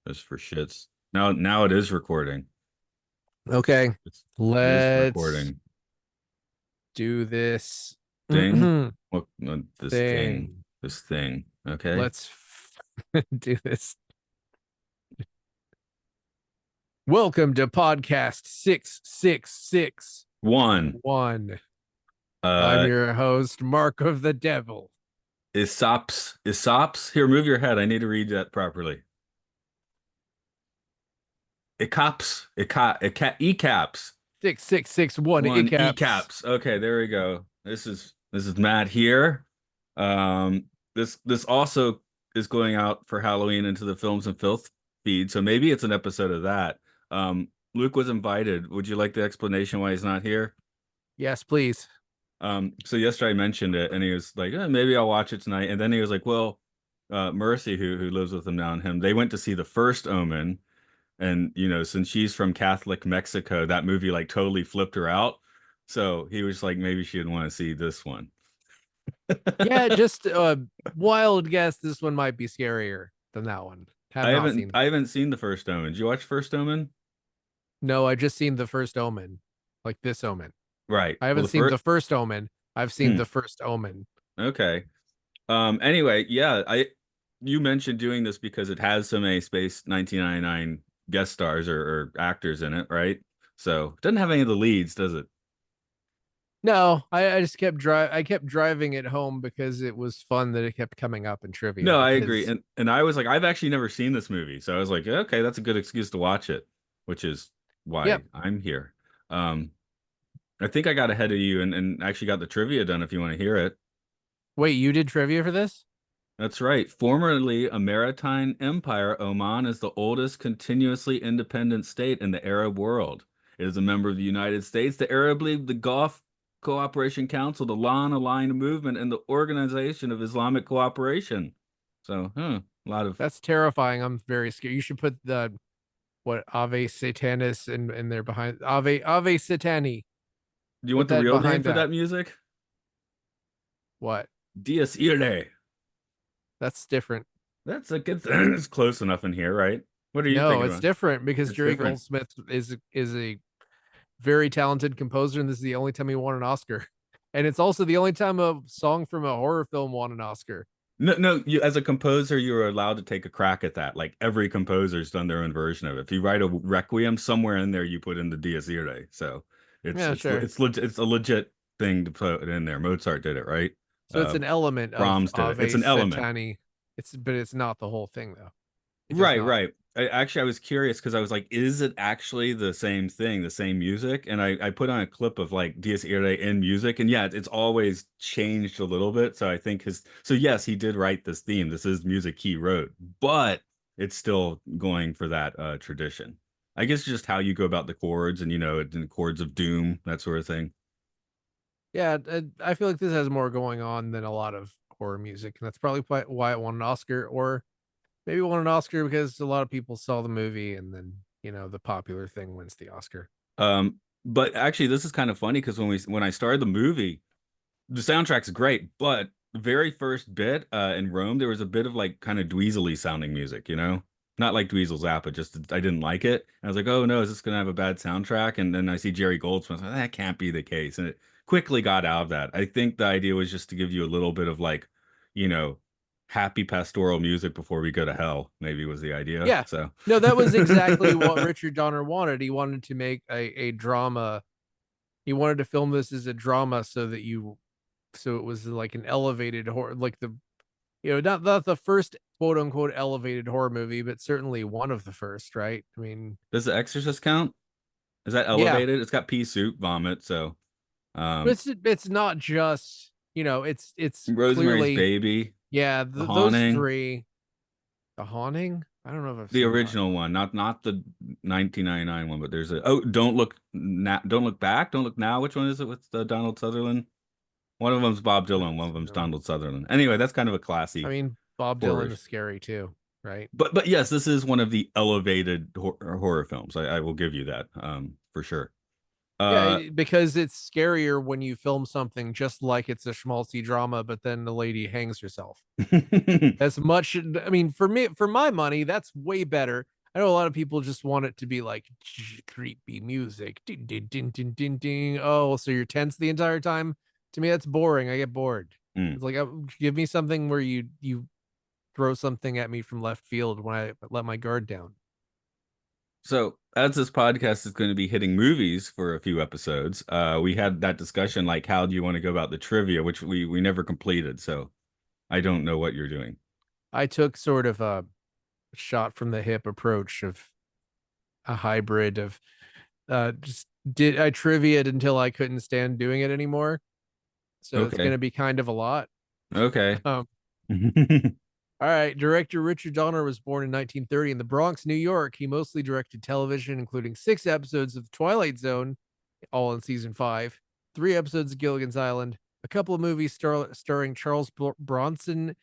Just for shits. Now it is recording. Okay, It is let's recording. do this Thing. thing. What this thing. This thing. Okay. Let's do this. Welcome to podcast 666. One. I'm Uh your host, Mark of the Devil. Isops. Here, move your head. I need to read that properly. Ecaps. 6661 One ECAPS. ECAPS. Okay, there we go. This is Matt here. This also is going out for Halloween into the Films and Filth feed, so maybe it's an episode of that. Luke was invited. Would you like the explanation why he's not here? Yes, please. So yesterday I mentioned it, and he was like, maybe I'll watch it tonight. And then he was like, well, Mercy, who lives with him now, and him, they went to see the first Omen, and since she's from Catholic Mexico, that movie like totally flipped her out. So he was like, maybe she'd want to see this one. Yeah, just a wild guess. This one might be scarier than that one. Have I not haven't seen I that. haven't seen the first Omen. Did you watch First Omen? No, I just seen the first Omen, like this Omen. Right. I Well, haven't the seen first. the first Omen. I've seen the first Omen. Okay. Anyway, yeah, I you mentioned doing this because it has some A Space 1999 guest stars or actors in it, right? So it doesn't have any of the leads, does it? No, I just I kept driving it home because it was fun that it kept coming up in trivia No, I agree. because And I was like, I've actually never seen this movie. So I was like, okay, that's a good excuse to watch it, which is why yep. I'm here. Um, I think I got ahead of you and actually got the trivia done if you want to hear it. Wait, you did trivia for this? That's right. Formerly a maritime empire, Oman is the oldest continuously independent state in the Arab world. It is a member of the United States, the Arab League, the Gulf Cooperation Council, the Law and Aligned Movement, and the Organization of Islamic Cooperation. So, a lot of. That's terrifying. I'm very scared. You should put the what Ave Satanis in there behind Ave Satani. Do you want Put the that real name behind for that. that music? What? Dies Irae. That's different. That's a good thing. It's close enough in here, right? What are you No, thinking it's about? different because It's Jerry different. Goldsmith is a very talented composer, and this is the only time he won an Oscar. And it's also the only time a song from a horror film won an Oscar. No, no, you as a composer, you're allowed to take a crack at that. Like every composer's done their own version of it. If you write a requiem somewhere in there, you put in the Dies Irae. So it's Yeah, it's sure. it's a legit thing to put in there. Mozart did it, right? So it's Uh, an element of Brahms did it. It's Ave an element. Satani. But it's not the whole thing though. It's just Right, not. right. I was curious because I was like, is it actually the same thing, the same music? And I put on a clip of like Dies Irae in music, and yeah, it's always changed a little bit. So I think so yes, he did write this theme. This is music he wrote, but it's still going for that tradition. I guess just how you go about the chords and the chords of doom, that sort of thing. Yeah, I feel like this has more going on than a lot of horror music, and that's probably why it won an Oscar, or maybe won an Oscar because a lot of people saw the movie, and then the popular thing wins the Oscar. But actually, this is kind of funny because when I started the movie, the soundtrack's great, but the very first bit in Rome, there was a bit of like kind of dweezily sounding music, Not like Dweezil Zappa, just I didn't like it. I was like, oh no, is this gonna have a bad soundtrack? And then I see Jerry Goldsmith, like, that can't be the case. And it quickly got out of that. I think the idea was just to give you a little bit of like, you know, happy pastoral music before we go to hell, maybe was the idea. Yeah, So no, that was exactly what Richard Donner wanted. He wanted to make a drama. He wanted to film this as a drama so it was like an elevated horror, like not the first quote unquote elevated horror movie, but certainly one of the first, right? I mean, does The Exorcist count? Is that yeah, elevated? It's got pea soup, vomit, so but um it's not just it's Rosemary's clearly Baby, yeah The those Haunting. three. The Haunting. I don't know if I've The seen The original Haunting. one, not the 1999 one, but there's Don't Look Back, Don't Look Now. Which one is it with Donald Sutherland? One of them's Bob I Dylan, haven't one of seen them's them. Donald Sutherland. Anyway, that's kind of a I classy mean, Bob horror. Dylan is scary too, right? But yes, this is one of the elevated horror films. I will give you that, for sure. Uh, Yeah, because it's scarier when you film something just like it's a schmaltzy drama, but then the lady hangs herself. As much, I mean, for me, for my money, that's way better I know a lot of people just want it to be like creepy music. Ding, ding, ding, ding, ding, ding. Oh, so you're tense the entire time? To me, that's boring. I get bored. Mm. It's like, give me something where you throw something at me from left field when I let my guard down. So, as this podcast is going to be hitting movies for a few episodes, we had that discussion like, how do you want to go about the trivia, which we never completed. So, I don't know what you're doing. I took sort of a shot from the hip approach of a hybrid of just did I trivia it until I couldn't stand doing it anymore. So it's going Okay. to be kind of a lot. Okay. Um, all right. Director Richard Donner was born in 1930 in the Bronx, New York. He mostly directed television, including 6 episodes of The Twilight Zone, all in season 5, 3 episodes of Gilligan's Island, a couple of movies starring Charles Bronson,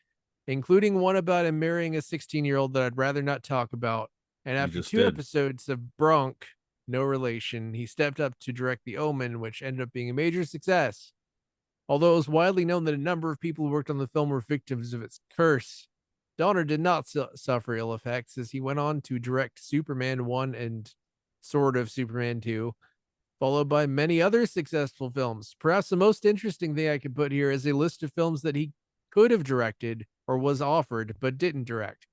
including one about him marrying a 16-year-old that I'd rather not talk about. And You after just two did. episodes of Bronk, no relation, he stepped up to direct The Omen, which ended up being a major success. Although it was widely known that a number of people who worked on the film were victims of its curse, Donner did not suffer ill effects as he went on to direct Superman 1 and sort of Superman 2, followed by many other successful films. Perhaps the most interesting thing I could put here is a list of films that he could have directed or was offered but didn't direct.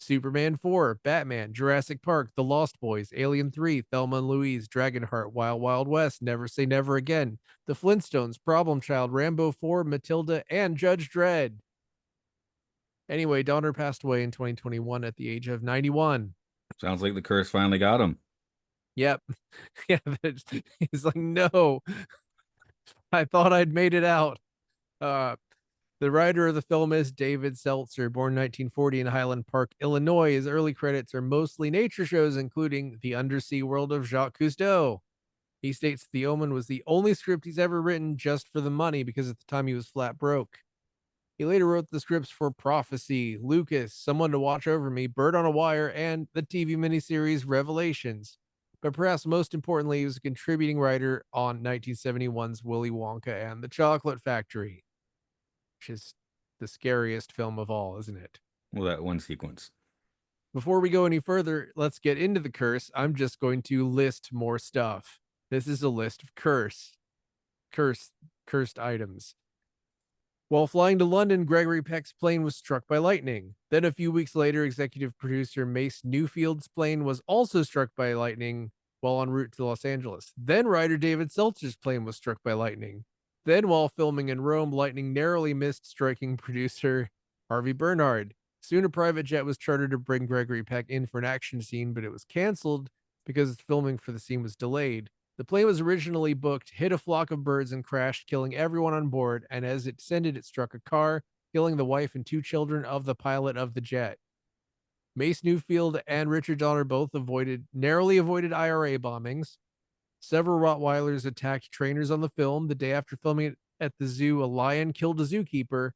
Superman 4, Batman, Jurassic Park, The Lost Boys, Alien 3, Thelma and Louise, Dragonheart, Wild Wild West, Never Say Never Again, The Flintstones, Problem Child, Rambo 4, Matilda, and Judge Dredd. Anyway, Donner passed away in 2021 at the age of 91. Sounds like the curse finally got him. Yep. Yeah, he's like, no, I thought I'd made it out. Uh, The writer of the film is David Seltzer, born 1940 in Highland Park, Illinois. His early credits are mostly nature shows, including The Undersea World of Jacques Cousteau. He states The Omen was the only script he's ever written just for the money because at the time he was flat broke. He later wrote the scripts for Prophecy, Lucas, Someone to Watch Over Me, Bird on a Wire, and the TV miniseries Revelations. But perhaps most importantly, he was a contributing writer on 1971's Willy Wonka and the Chocolate Factory, which is the scariest film of all, isn't it? Well, that one sequence. Before we go any further, let's get into the curse. I'm just going to list more stuff. This is a list of curse, cursed items. While flying to London, Gregory Peck's plane was struck by lightning. Then a few weeks later, executive producer Mace Newfield's plane was also struck by lightning while en route to Los Angeles. Then writer David Seltzer's plane was struck by lightning. Then, while filming in Rome, lightning narrowly missed striking producer Harvey Bernhard. Soon, a private jet was chartered to bring Gregory Peck in for an action scene, but it was canceled because filming for the scene was delayed. The plane was originally booked, hit a flock of birds, and crashed, killing everyone on board. And as it descended, it struck a car, killing the wife and 2 children of the pilot of the jet. Mace Newfield and Richard Donner both narrowly avoided IRA bombings. Several Rottweilers attacked trainers on the film. The day after filming it at the zoo, a lion killed a zookeeper.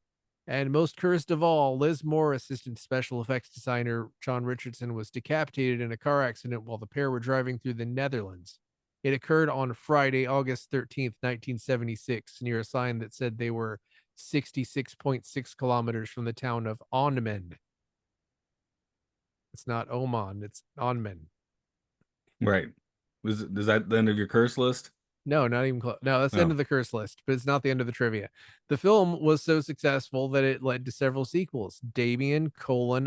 And most cursed of all, Liz Moore, assistant special effects designer John Richardson, was decapitated in a car accident while the pair were driving through the Netherlands. It occurred on Friday, August 13th, 1976, near a sign that said they were 66.6 kilometers from the town of Omen. It's not Oman, it's Onmen. Right. Is that the end of your curse list? No, not even close. No, that's the end Oh, of the curse list, but it's not the end of the trivia. The film was so successful that it led to several sequels: Damien,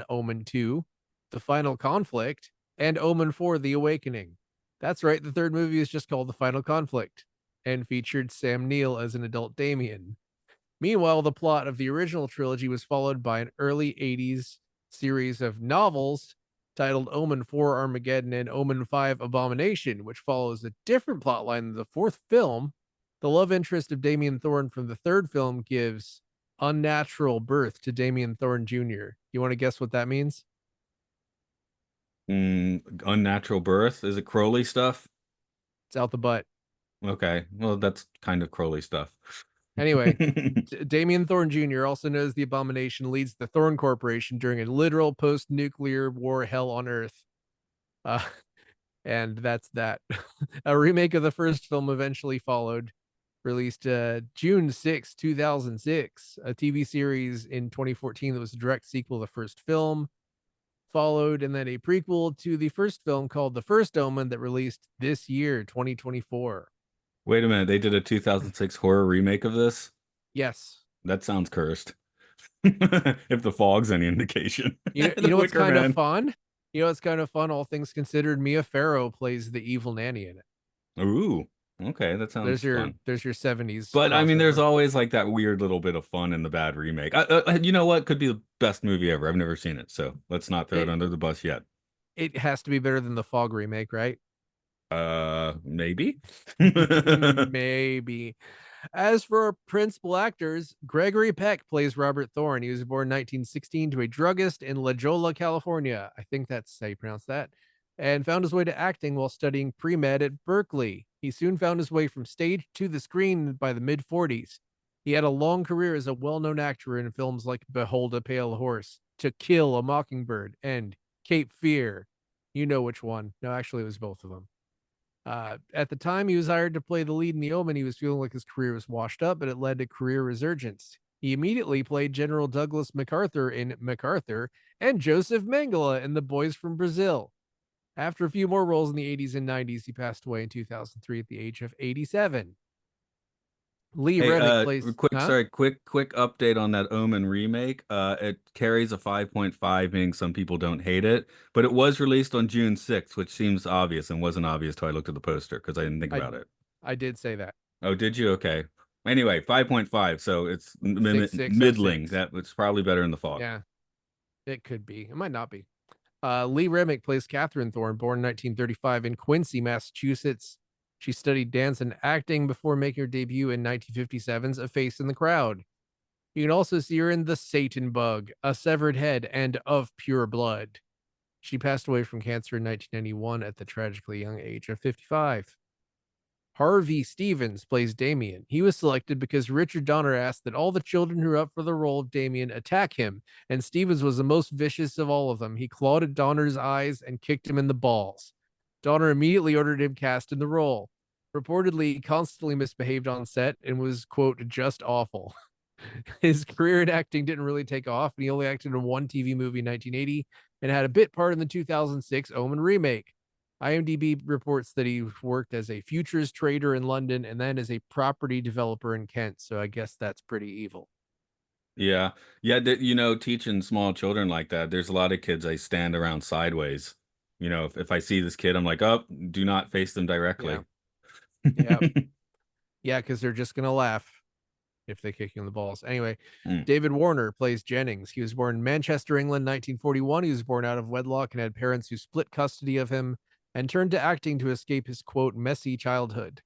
Omen 2, The Final Conflict, and Omen 4, The Awakening. That's right, the third movie is just called The Final Conflict and featured Sam Neill as an adult Damien. Meanwhile, the plot of the original trilogy was followed by an early 80s series of novels titled Omen 4 Armageddon and Omen 5 Abomination, which follows a different plotline than the fourth film. The love interest of Damien Thorne from the third film gives unnatural birth to Damien Thorne Jr. You want to guess what that means? unnatural birth. Is it Crowley stuff? It's out the butt. Okay. Well, that's kind of Crowley stuff. Anyway, Damien Thorne Jr., also known as the Abomination, leads the Thorne Corporation during a literal post-nuclear war hell on Earth. Uh, and that's that. A remake of the first film eventually followed, released June 6, 2006, a TV series in 2014 that was a direct sequel to the first film. followed, and then a prequel to the first film called The First Omen that released this year, 2024. Wait a minute, they did a 2006 horror remake of this? Yes. That sounds cursed. If the fog's any indication. You The know what's Wicker kind of Man. fun? You know what's kind of fun, all things considered? Mia Farrow plays the evil nanny in it. Ooh, okay, that sounds fun. There's your 70s But I mean, there's crossover. always like that weird little bit of fun in the bad remake. You know what? Could be the best movie ever. I've never seen it, so let's not throw it It under the bus yet. it has to be better than the Fog remake, right? Maybe. Maybe. As for our principal actors, Gregory Peck plays Robert Thorne. He was born 1916 to a druggist in La Jolla, California. I think that's how you pronounce that. And found his way to acting while studying pre-med at Berkeley. He soon found his way from stage to the screen by the mid 40s. He had a long career as a well-known actor in films like Behold a Pale Horse, To Kill a Mockingbird, and Cape Fear. You know which one. No, actually, it was both of them. At the time he was hired to play the lead in The Omen, he was feeling like his career was washed up, but it led to career resurgence. He immediately played General Douglas MacArthur in MacArthur and Joseph Mengele in The Boys from Brazil. After a few more roles in the 80s and 90s, he passed away in 2003 at the age of 87. Lee Hey, Remick plays, quick, huh? sorry, quick update on that Omen remake. It carries a 5.5, meaning some people don't hate it, but it was released on June 6th, which seems obvious and wasn't obvious till I looked at the poster because I didn't think I about it. I did say that. Oh, did you? Okay. Anyway, 5.5, so it's middling. 6606. That was probably better in the fog. Yeah, it could be. It might not be. Lee Remick plays Catherine Thorne, born in 1935 in Quincy, Massachusetts. She studied dance and acting before making her debut in 1957's A Face in the Crowd. You can also see her in The Satan Bug, A Severed Head, and Of Pure Blood. She passed away from cancer in 1991 at the tragically young age of 55. Harvey Stevens plays Damien. He was selected because Richard Donner asked that all the children who are up for the role of Damien attack him, and Stevens was the most vicious of all of them. He clawed at Donner's eyes and kicked him in the balls. Donner immediately ordered him cast in the role. Reportedly, he constantly misbehaved on set and was, quote, just awful. His career in acting didn't really take off, and he only acted in one TV movie in 1980 and had a bit part in the 2006 Omen remake. IMDb reports that he worked as a futures trader in London and then as a property developer in Kent. So I guess that's pretty evil. Yeah. Yeah, teaching small children like that, there's a lot of kids I stand around sideways. If I see this kid, I'm like, oh, do not face them Yeah. directly. Yeah. Yeah. Because they're just going to laugh if they kick you in the balls. Anyway, Mm. David Warner plays Jennings. He was born in Manchester, England, 1941. He was born out of wedlock and had parents who split custody of him and turned to acting to escape his, quote, messy childhood.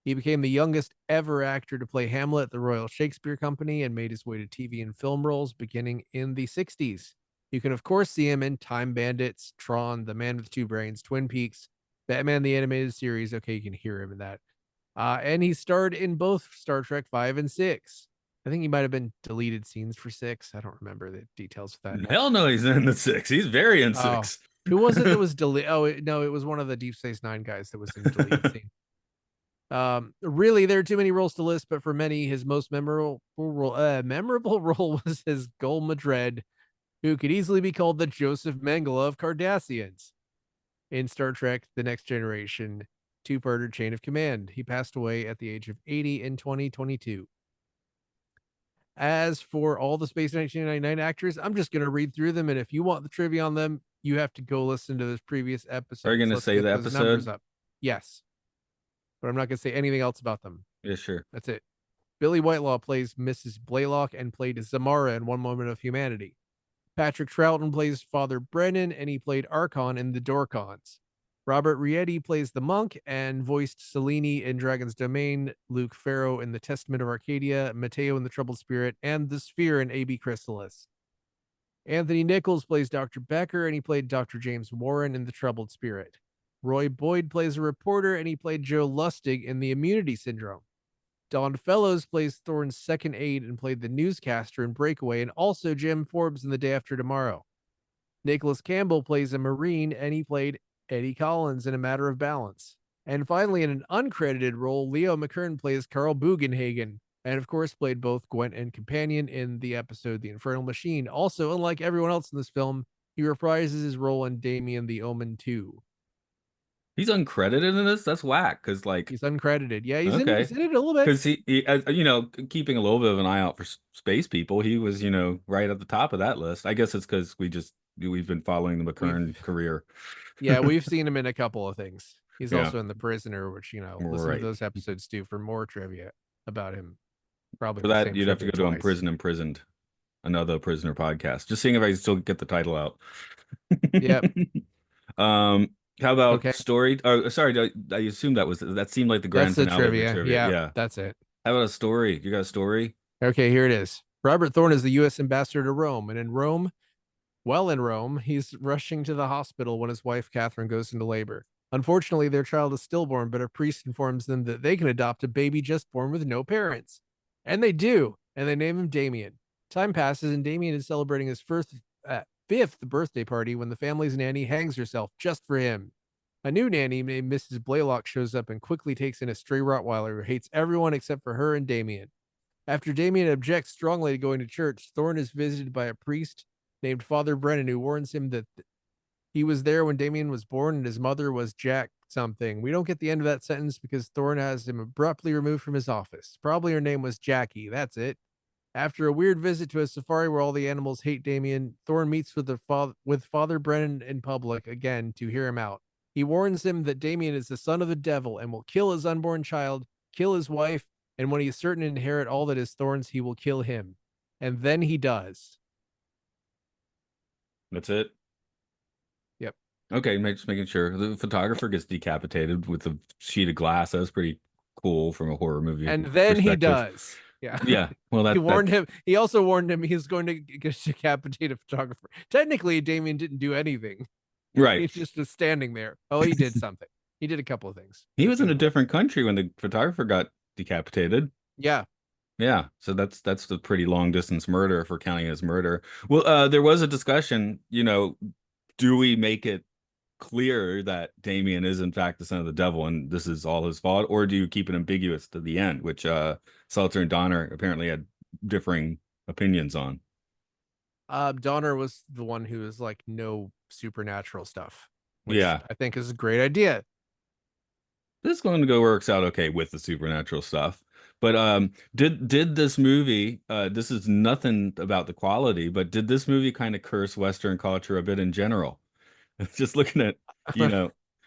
He became the youngest ever actor to play Hamlet at the Royal Shakespeare Company and made his way to TV and film roles beginning in the 60s. You can, of course, see him in Time Bandits, Tron, The Man with Two Brains, Twin Peaks, Batman the Animated Series. Okay, you can hear him in that. And he starred in both Star Trek 5 and 6. I think he might have been deleted scenes for 6. I don't remember the details of that. Hell no, he's in the six. He's very in Oh, six. who was it that was deleted? Oh, no, it was one of the Deep Space Nine guys that was in deleted scene. Really, there are too many roles to list, but for many, his most memorable role was as Gul Madred, who could easily be called the Joseph Mengele of Cardassians in Star Trek: The Next Generation two-parter Chain of Command. He passed away at the age of 80 in 2022. As for all the Space 1999 actors, I'm just going to read through them, and if you want the trivia on them, you have to go listen to those previous Are you episodes. gonna Let's say get the those numbers episode? up. Yes, but I'm not going to say anything else about them. Yeah, sure. That's it. Billy Whitelaw plays Mrs. Blaylock and played Zamara in One Moment of Humanity. Patrick Troughton plays Father Brennan, and he played Archon in The Dorcons. Robert Rietti plays the monk and voiced Selene in Dragon's Domain, Luke Farrow in The Testament of Arcadia, Mateo in The Troubled Spirit, and the Sphere in AB Chrysalis. Anthony Nichols plays Dr. Becker, and he played Dr. James Warren in The Troubled Spirit. Roy Boyd plays a reporter, and he played Joe Lustig in The Immunity Syndrome. Don Fellows plays Thorne's second aide and played the newscaster in Breakaway, and also Jim Forbes in The Day After Tomorrow. Nicholas Campbell plays a Marine, and he played Eddie Collins in A Matter of Balance. And finally, in an uncredited role, Leo McKern plays Carl Bugenhagen, and of course played both Gwent and Companion in the episode The Infernal Machine. Also, unlike everyone else in this film, He reprises his role in Damien the Omen 2. He's uncredited in this. That's whack. Because like, He's uncredited. Yeah, he's okay, in it a little bit. because he keeping a little bit of an eye out for space people. He was right at the top of that list. I guess it's because we've been following the We've McKern career. Yeah, we've seen him in a couple of things. He's Yeah, also in The Prisoner, which, listen to right. those episodes too for more trivia about him. Probably For the that, same you'd have to trivia go to twice. Imprisoned, another prisoner podcast. Just seeing if I still get the title out. Yep. Um, how about Okay. story? Oh, sorry, I assume that seemed like the That's grand the finale of your trivia. trivia. Yeah, Yeah. that's it. How about a story? You got a story? Okay, here it is. Robert Thorne is the U.S. ambassador to Rome, and in Rome, he's rushing to the hospital when his wife Catherine goes into labor. Unfortunately, their child is stillborn, but a priest informs them that they can adopt a baby just born with no parents. And they do, and they name him Damien. Time passes, and Damien is celebrating his fifth birthday party when the family's nanny hangs herself just for him. A new nanny named Mrs. Blaylock shows up and quickly takes in a stray Rottweiler who hates everyone except for her and Damien. After Damien objects strongly to going to church, Thorne is visited by a priest named Father Brennan who warns him that he was there when Damien was born and his mother was Jack something. We don't get the end of that sentence because Thorne has him abruptly removed from his office. Probably her name was Jackie. That's it. After a weird visit to a safari where all the animals hate Damien, Thorne meets with Father Brennan in public again to hear him out. He warns him that Damien is the son of the devil and will kill his unborn child, kill his wife, and when he is certain to inherit all that is Thorne's, he will kill him. And then he does. That's it. Yep. Okay, just making sure. The photographer gets decapitated with a sheet of glass. That was pretty cool from a horror movie And then he perspective. does. Yeah. Yeah. Well, He that warned him. He also warned him he's going to decapitate a photographer. Technically, Damien didn't do anything. right. He's just standing there. Oh, he did something. He did a couple of things. He But was in a different country when the photographer got decapitated. yeah. Yeah, so that's the pretty long distance murder if we're counting as murder. Well, there was a discussion, do we make it clear that Damien is in fact the son of the devil and this is all his fault, or do you keep it ambiguous to the end, which Seltzer and Donner apparently had differing opinions on. Donner was the one who was like, no supernatural stuff, which Yeah, I think is a great idea. this going to go works out okay with the supernatural stuff. But did this movie this is nothing about the quality, but did this movie kind of curse Western culture a bit in general? Just looking at,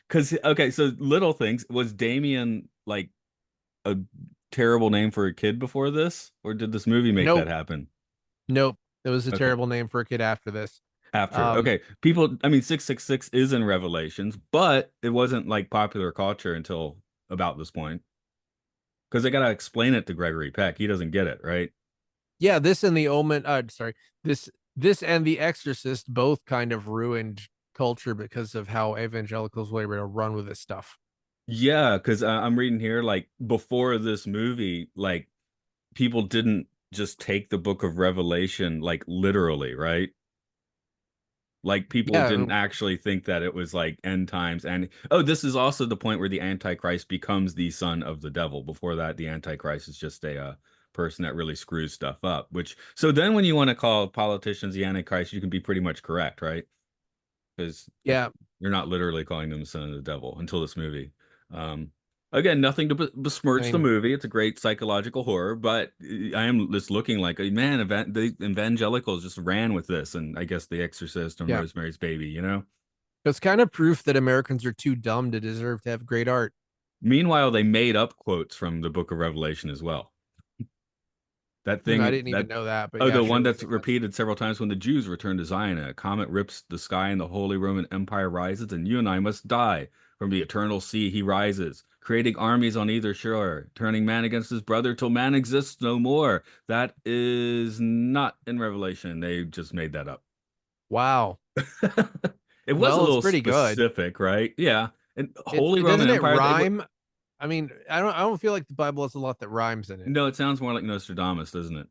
because okay, so little things. Was Damien like a terrible name for a kid before this, or did this movie make that Nope. happen? Nope. It was a Okay, terrible name for a kid after this. after. Um, Okay, people. I mean, 666 is in Revelations, but it wasn't like popular culture until about this point because they gotta explain it to Gregory Peck. He doesn't get it, right? yeah, this and the Omen. Sorry, this and the Exorcist both kind of ruined culture because of how evangelicals were able to run with this stuff. Yeah, because I'm reading here like before this movie, like people didn't just take the book of Revelation like literally, right? Like people Yeah, didn't actually think that it was like end times. And oh, this is also the point where the Antichrist becomes the son of the devil. Before that, the Antichrist is just a person that really screws stuff up. Which so then when you want to call politicians the Antichrist, you can be pretty much correct, right? Because yeah. you're not literally calling them the son of the devil until this movie. Um, Again, nothing to I besmirch the mean, movie. It's a great psychological horror, but I am just looking like, man, the evangelicals just ran with this, and I guess The Exorcist and yeah, Rosemary's Baby, you know? it's kind of proof that Americans are too dumb to deserve to have great art. Meanwhile, they made up quotes from the Book of Revelation as well. That I thing didn't that even know that, but oh, yeah, the one sure, that that's makes sense. repeated several times when the Jews return to Zion, a comet rips the sky and the Holy Roman Empire rises, and you and I must die. From the eternal sea he rises, creating armies on either shore, turning man against his brother till man exists no more. That is not in Revelation. They just made that up. Wow. It was a Well, it's little pretty good. specific, right? Yeah. And Holy It Roman doesn't it Empire, they were rhyme. I mean, I don't feel like the Bible has a lot that rhymes in it, no, it sounds more like Nostradamus, doesn't it?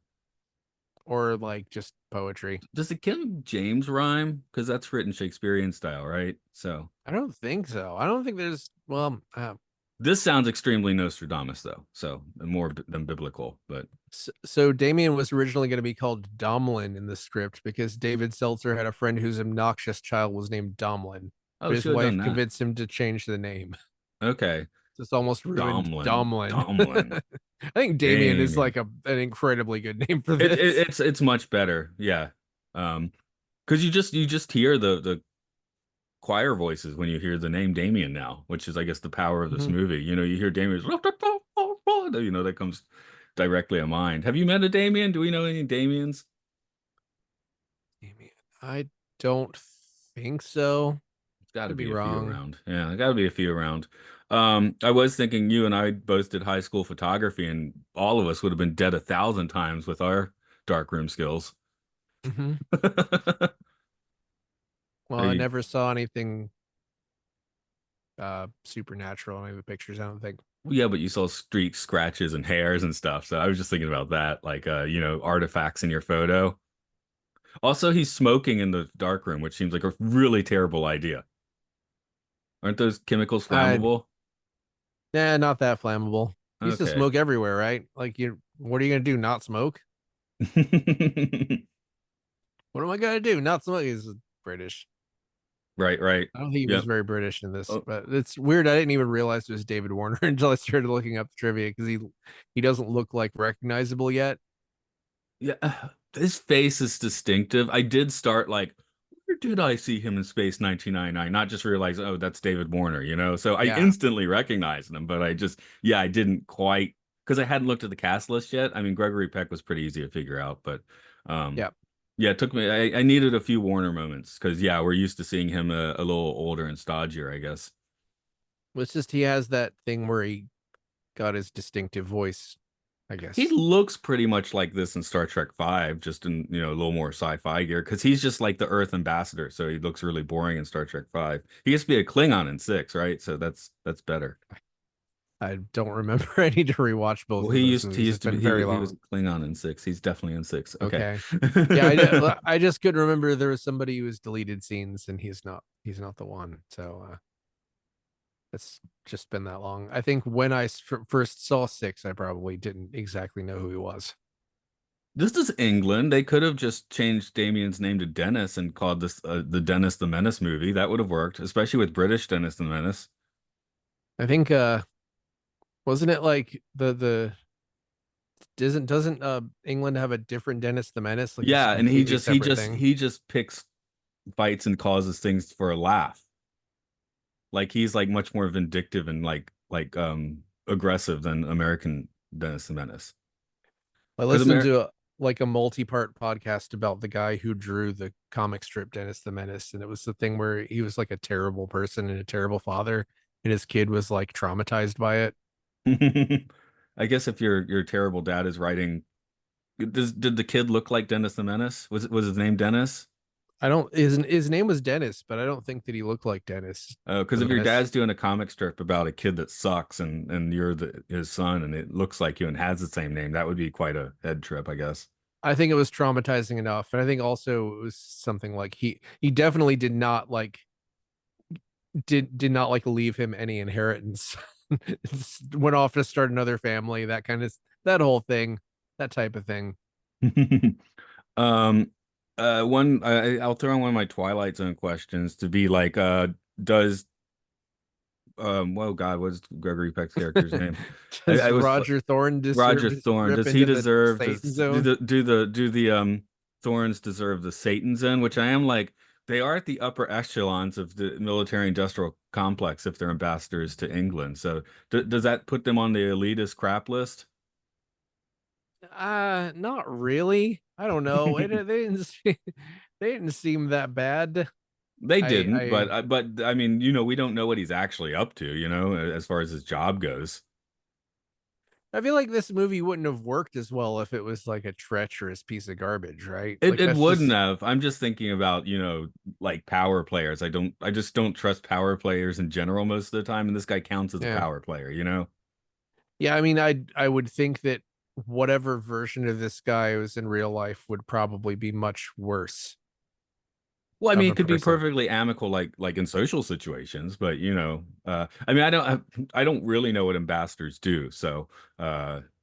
or like just poetry. Does the King James rhyme? Because that's written Shakespearean style, right? So I don't think so. I don't think there's. Well, this sounds extremely Nostradamus, though. So more than biblical, but So Damien was originally going to be called Domlin in the script because David Seltzer had a friend whose obnoxious child was named Domlin, Oh, but his should have done wife that. convinced him to change the name. Okay. So it's almost ruined Domlin. Domlin. Domlin. I think Damien is Damien. like an incredibly good name for It, this. it's much better. Yeah. Because you just hear the choir voices when you hear the name Damien now, which is I guess the power of this Mhm. movie. You hear Damien, that comes directly to mind. Have you met a Damien? Do we know any Damiens? Damien. I don't think so. It's got to Could be be a few wrong. around. Yeah, there got to be a few around. I was thinking you and I both did high school photography, and all of us would have been dead 1,000 times with our darkroom skills. Hmm. Well, Are I you, never saw anything supernatural in any of the pictures, I don't think. yeah, but you saw streaks, scratches, and hairs and stuff. So I was just thinking about that, like artifacts in your photo. Also, he's smoking in the darkroom, which seems like a really terrible idea. Aren't those chemicals I flammable? Nah, not that flammable. You used to Okay. smoke everywhere, right? Like what are you gonna do? Not smoke? What am I gonna do? Not smoke? He's British. Right, right. I don't think he was Yep. very British in this, Oh, but it's weird. I didn't even realize it was David Warner until I started looking up the trivia because he doesn't look like recognizable yet. yeah. His face is distinctive. I did start like, where did I see him in Space 1999? Not just realize, oh, that's David Warner. So I Yeah, instantly recognized him, but I didn't quite because I hadn't looked at the cast list yet. I mean, Gregory Peck was pretty easy to figure out, but um, yeah. yeah, it took me. I needed a few Warner moments because yeah, we're used to seeing him a little older and stodgier, I guess. It's just he has that thing where he got his distinctive voice, I He guess. looks pretty much like this in Star Trek Five, just in a little more sci-fi gear, because he's just like the Earth ambassador, so he looks really boring in Star Trek Five. He used to be a Klingon in six, right? So that's better. I don't remember. I need to rewatch both Well, of he those used he movies. It's used to be been very he was long. a Klingon in six. He's definitely in six. Okay. Okay. Yeah, I just couldn't remember there was somebody who was deleted scenes and he's not the one. So it's just been that long. I think when first saw six, I probably didn't exactly know who he was. This is England. They could have just changed Damien's name to Dennis and called this the Dennis the Menace movie. That would have worked, especially with British Dennis the Menace. I think wasn't it like the doesn't England have a different Dennis the Menace? Like it's a Yeah, and he completely just he separate just thing. he just picks fights and causes things for a laugh. Like he's like much more vindictive and aggressive than American Dennis the Menace. I Because listened America, to like a multi-part podcast about the guy who drew the comic strip Dennis the Menace, and it was the thing where he was like a terrible person and a terrible father, and his kid was like traumatized by it. I guess if your terrible dad is writing, did the kid look like Dennis the Menace? Was his name Dennis? I don't his name was Dennis, but I don't think that he looked like Dennis Because the if your Menace. dad's doing a comic strip about a kid that sucks and you're his son and it looks like you and has the same name, that would be quite a head trip, I guess. I think it was traumatizing enough, and I think also it was something like he definitely did not like leave him any inheritance. Went off to start another family, that whole thing, that type of thing. Um, I'll throw in one of my Twilight Zone questions to be like, does well, God, what's Gregory Peck's character's name? I Does was Roger Thorne Roger deserve to Thorne. rip Does he into the deserve Satan does do zone? the Thorns deserve the Satan zone? Which I am like, they are at the upper echelons of the military industrial complex if they're ambassadors to England. So does that put them on the elitist crap list? Not really. I don't know. They didn't they didn't seem that bad. They didn't, I but I mean, we don't know what he's actually up to, as far as his job goes. I feel like this movie wouldn't have worked as well if it was like a treacherous piece of garbage, right? It Like it that's wouldn't just have. I'm just thinking about, like power players. I just don't trust power players in general most of the time, and this guy counts as a yeah. power player. Yeah, I mean I would think that whatever version of this guy was in real life would probably be much worse Well, I mean, of it a could be person. perfectly amicable, like in social situations, but I mean, I don't really know what ambassadors do. So,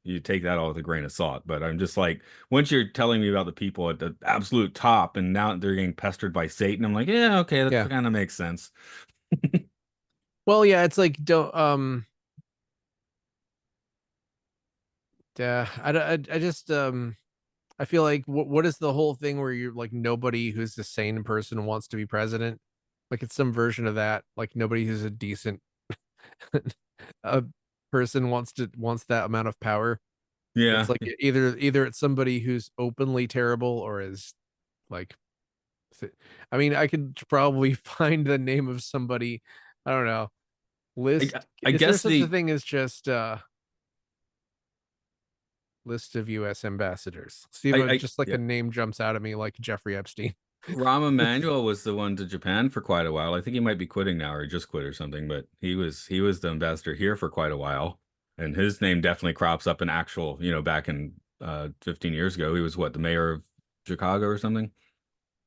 you take that all with a grain of salt. But I'm just like, once you're telling me about the people at the absolute top, and now they're getting pestered by Satan, I'm like, yeah, okay, that Yeah. kind of makes sense. Well, yeah, it's like don't I just I feel like what is the whole thing where you're like nobody who's a sane person wants to be president? Like it's some version of that. Like nobody who's a decent a person wants that amount of power. It's Yeah. like either it's somebody who's openly terrible or is like I mean, I could probably find the name of somebody. I don't know. I, List I is there guess such a the thing as just list of US ambassadors? See if just like yeah. a name jumps out at me like Jeffrey Epstein. Rahm Emanuel was the one to Japan for quite a while. I think he might be quitting now or just quit or something, but he was the ambassador here for quite a while. And his name definitely crops up in actual, back in 15 years ago. He was what, the mayor of Chicago or something?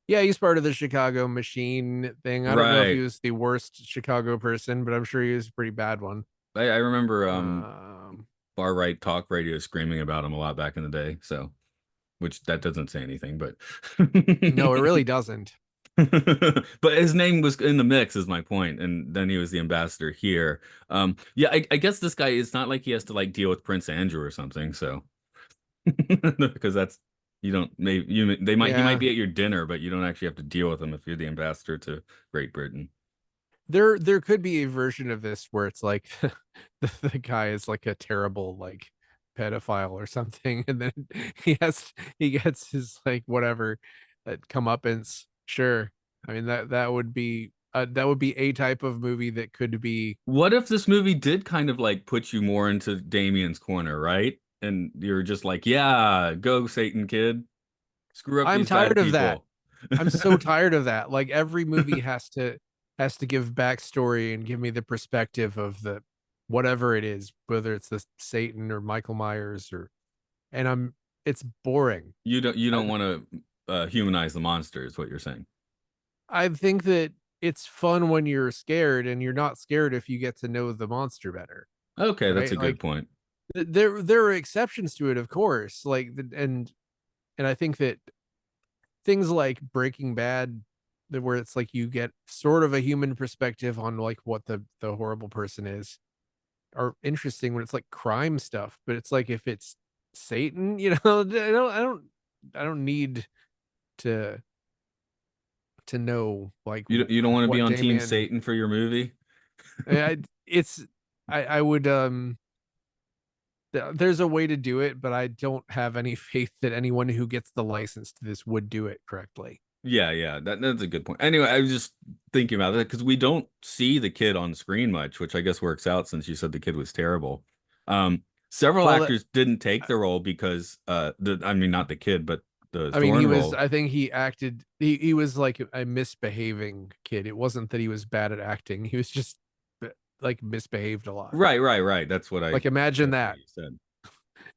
Yeah, he's part of the Chicago machine thing. I don't know if he Right. was the worst Chicago person, but I'm sure he was a pretty bad one. I remember Um, far right talk radio screaming about him a lot back in the day. So, which that doesn't say anything, but no, it really doesn't. but his name was in the mix, is my point. And then he was the ambassador here. Yeah, I guess this guy, it's not like he has to like deal with Prince Andrew or something. So, because that's you don't maybe you they might he might Yeah, be at your dinner, but you don't actually have to deal with him if you're the ambassador to Great Britain. there could be a version of this where it's like the guy is like a terrible like pedophile or something, and then he gets his like whatever that comeuppance. Sure, I mean that would be a type of movie that could be. What if this movie did kind of like put you more into Damien's corner, right? And you're just like, yeah, go Satan kid, screw up I'm these bad tired of that. people. I'm so tired of that. Like every movie has to give backstory and give me the perspective of the whatever it is, whether it's the Satan or Michael Myers or and I'm it's boring. You don't I, want to humanize the monster, is what you're saying. I think that it's fun when you're scared and you're not scared if you get to know the monster better, Okay, that's a right? good Like point. there are exceptions to it, of course. And I think that things like Breaking Bad, where it's like you get sort of a human perspective on like what the horrible person is, are interesting when it's like crime stuff. But it's like if it's Satan, I don't need to know like You don't want to be what on Team Damien. Satan for your movie? I it's I would there's a way to do it, but I don't have any faith that anyone who gets the license to this would do it correctly. Yeah, yeah, that's a good point. Anyway, I was just thinking about that because we don't see the kid on screen much, which I guess works out since you said the kid was terrible. Several Well, actors didn't take the role because I mean not the kid, but the I mean, Thorn role. I think he acted, he was like a misbehaving kid. It wasn't that he was bad at acting. He was just like misbehaved a lot. Right, right, right. Like, imagine That's what that. you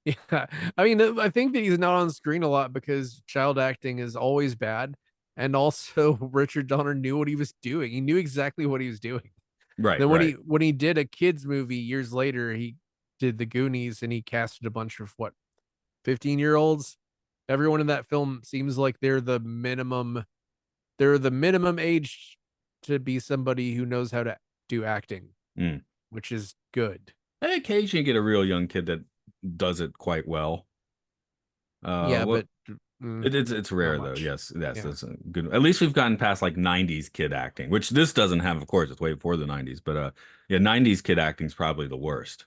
said. Yeah. I mean, I think that he's not on screen a lot because child acting is always bad. And also, Richard Donner knew what he was doing. He knew exactly what he was doing. Right, Then right. when he did a kids movie years later, he did The Goonies and he casted a bunch of what 15-year-olds. Everyone in that film seems like they're the minimum age to be somebody who knows how to do acting, Mm. which is good. I occasionally get a real young kid that does it quite well. Yeah, What but mm, it's not rare though. much. Yes, yes, Yeah. that's a good. At least we've gotten past like '90s kid acting, which this doesn't have. Of course, it's way before the '90s, but yeah, '90s kid acting is probably the worst,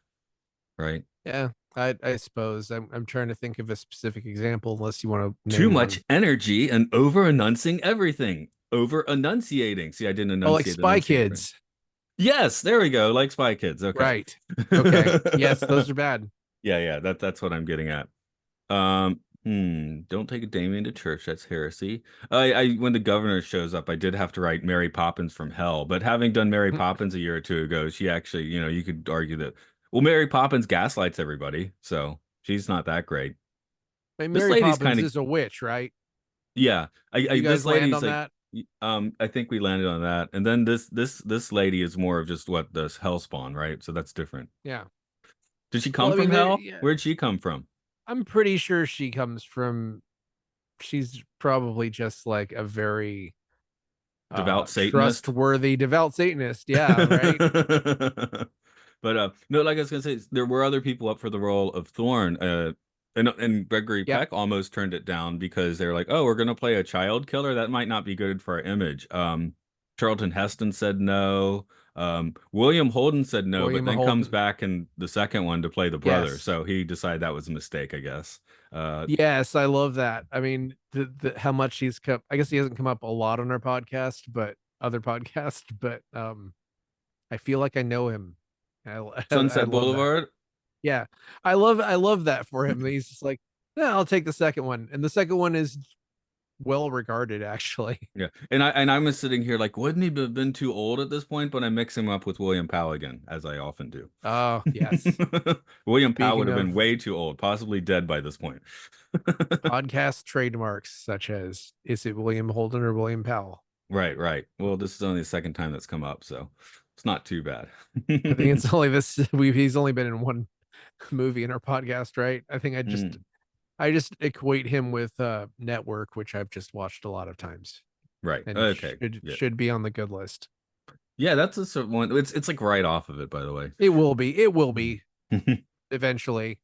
right? Yeah. I suppose I'm trying to think of a specific example unless you want to Too name much one. energy and over enunciating everything. Over enunciating. See, I didn't Oh, like Spy enunciate right. Kids. Yes, there we go. Like Spy Kids. Okay. Right. Okay. Yes, those are bad. Yeah, yeah, that's what I'm getting at. Don't take a Damien to church. That's heresy. I when the governor shows up, I did have to write Mary Poppins from hell. But having done Mary Poppins a year or two ago, she actually, you could argue that, well, Mary Poppins gaslights everybody, so she's not that great. I mean, This Mary lady's Poppins kind of, is a witch, right? yeah. You This guys land lady's on like, that? I think we landed on that, and then this lady is more of just what the hellspawn, right? So that's different. Yeah. Did she Well, come I mean, from there. hell? Yeah, Where'd she come from? I'm pretty sure she comes from. She's probably just like a very Devout Satanist? trustworthy devout Satanist. Yeah, right. But no, like I was gonna say, there were other people up for the role of Thorn. And Gregory Yep. Peck almost turned it down because they're like, "Oh, we're gonna play a child killer. That might not be good for our image." Charlton Heston said no. William Holden said no, but William then comes Holden. back in the second one to play the brother. Yes. So he decided that was a mistake, I guess. Uh, Yes, I love that. I mean, how much he's come. I guess he hasn't come up a lot on our podcast, but other podcast. But I feel like I know him. I Sunset love that. Boulevard. Yeah, I love that for him. He's just like, yeah, I'll take the second one, and the second one is well regarded, actually. Yeah, and I was sitting here like, wouldn't he have been too old at this point? But I mix him up with William Powell again, as I often do. Oh yes. William Powell would Speaking have been of way too old, possibly dead by this point. podcast trademarks, such as is it William Holden or William Powell? Right, right. Well, this is only the second time that's come up, so it's not too bad. I think it's only this. He's only been in one movie in our podcast, right? I think Mm, I just equate him with Network, which I've just watched a lot of times right. and Okay. Yeah. should be on the good list. Yeah, that's a sort of one. It's like right off of it, by the way. It will be. It will Mm. be eventually.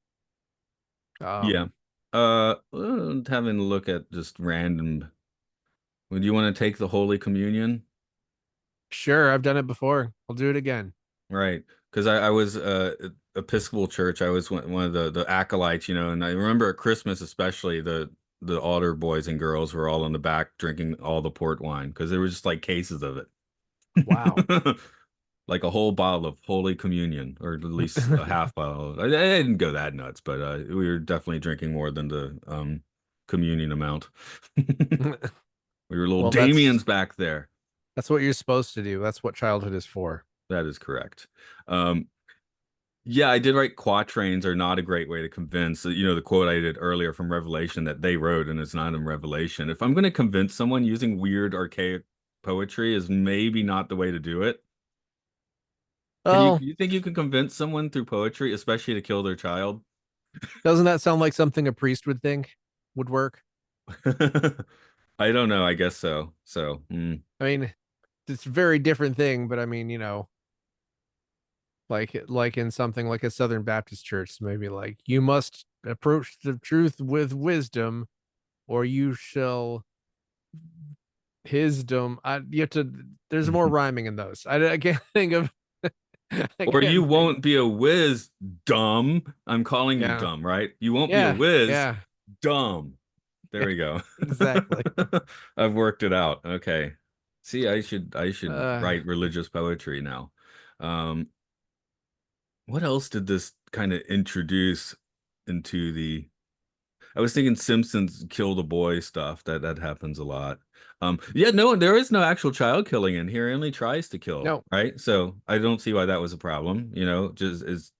Yeah. Um, Having a look at just random. Would you want to take the Holy Communion? sure, I've done it before. I'll do it again. Right. Because I was Episcopal church. I was one of the acolytes, and I remember at Christmas especially the altar boys and girls were all in the back drinking all the port wine because there were just like cases of Wow. it. Like a whole bottle of Holy Communion, or at least a half bottle. I didn't go that nuts, but we were definitely drinking more than the communion amount. We were little Well, Damians back there. that's what you're supposed to do. That's what childhood is for. That is correct. Um, Yeah, I did write quatrains are not a great way to convince, the quote I did earlier from Revelation that they wrote and it's not in Revelation. If I'm going to convince someone using weird, archaic poetry is maybe not the way to do it. Can you Oh, you think you can convince someone through poetry, especially to kill their child? doesn't that sound like something a priest would think would work? I don't know. I guess so. So, I mean, it's a very different thing, but I mean, like in something like a Southern Baptist church, maybe like you must approach the truth with wisdom, or you shall hisdom. You have to. There's more rhyming in those. I can't think of. I or you can't think. won't be a whiz, dumb. I'm calling you Yeah, dumb, right? You won't be a yeah, whiz, yeah, dumb. There yeah. we go. Exactly. I've worked it out. Okay. See, I should Uh, write religious poetry now. Um, what else did this kind of introduce into the I was thinking Simpsons kill the boy stuff. That happens a lot. Yeah, no, there is no actual child killing in here. He only tries to kill, no. right? So I don't see why that was a problem. Just is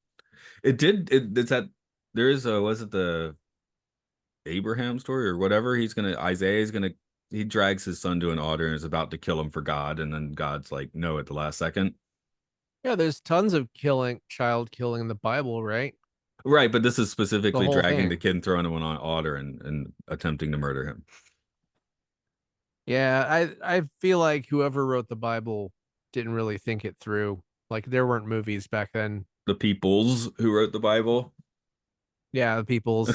it did it it's that there is a was it the Abraham story or whatever? Isaiah's gonna he drags his son to an altar and is about to kill him for God, and then God's like, no at the last second. Yeah, there's tons of child killing in the Bible, right? Right, but this is The specifically whole dragging the thing. kid and throwing him on an altar and attempting to murder him. Yeah, I feel like whoever wrote the Bible didn't really think it through. Like there weren't movies back then. The peoples who wrote the Bible. Yeah, the people's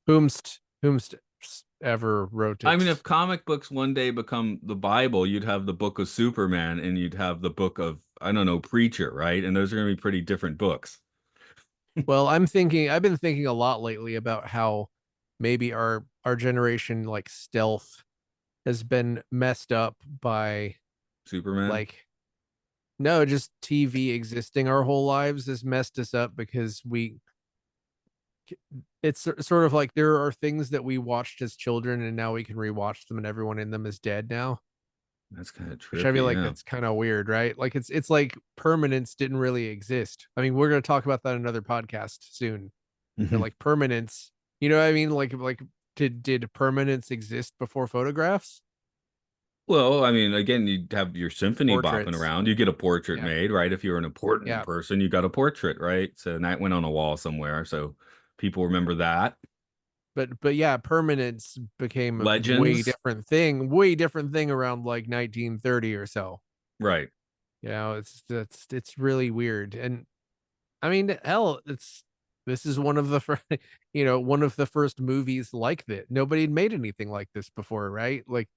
whomst ever wrote I mean, it. if comic books one day become the Bible, you'd have the book of Superman and you'd have the book of, I don't know, Preacher, right? And those are going to be pretty different books. Well, I've been thinking a lot lately about how maybe our generation like stealth has been messed up by Superman. like no, just TV existing our whole lives has messed us up because it's sort of like there are things that we watched as children and now we can rewatch them and everyone in them is dead now, That's kind of which I feel trippy, like yeah. that's kind of weird, right? Like it's like permanence didn't really exist. I mean, we're going to talk about that in another podcast soon. They're Mhm. like permanence, you know what I mean? Like did permanence exist before photographs? Well, I mean, again, you have your symphony bopping Portraits. around. You get a portrait Yeah. made, right? If you're an important Yeah. person, you got a portrait, right? So and that went on a wall somewhere, so people remember that. But yeah, permanence became a Legends, way different thing around like 1930 or so. right? You know, it's really weird. And I mean, hell, it's this is one of the first, one of the first movies like that. Nobody had made anything like this before, right? Like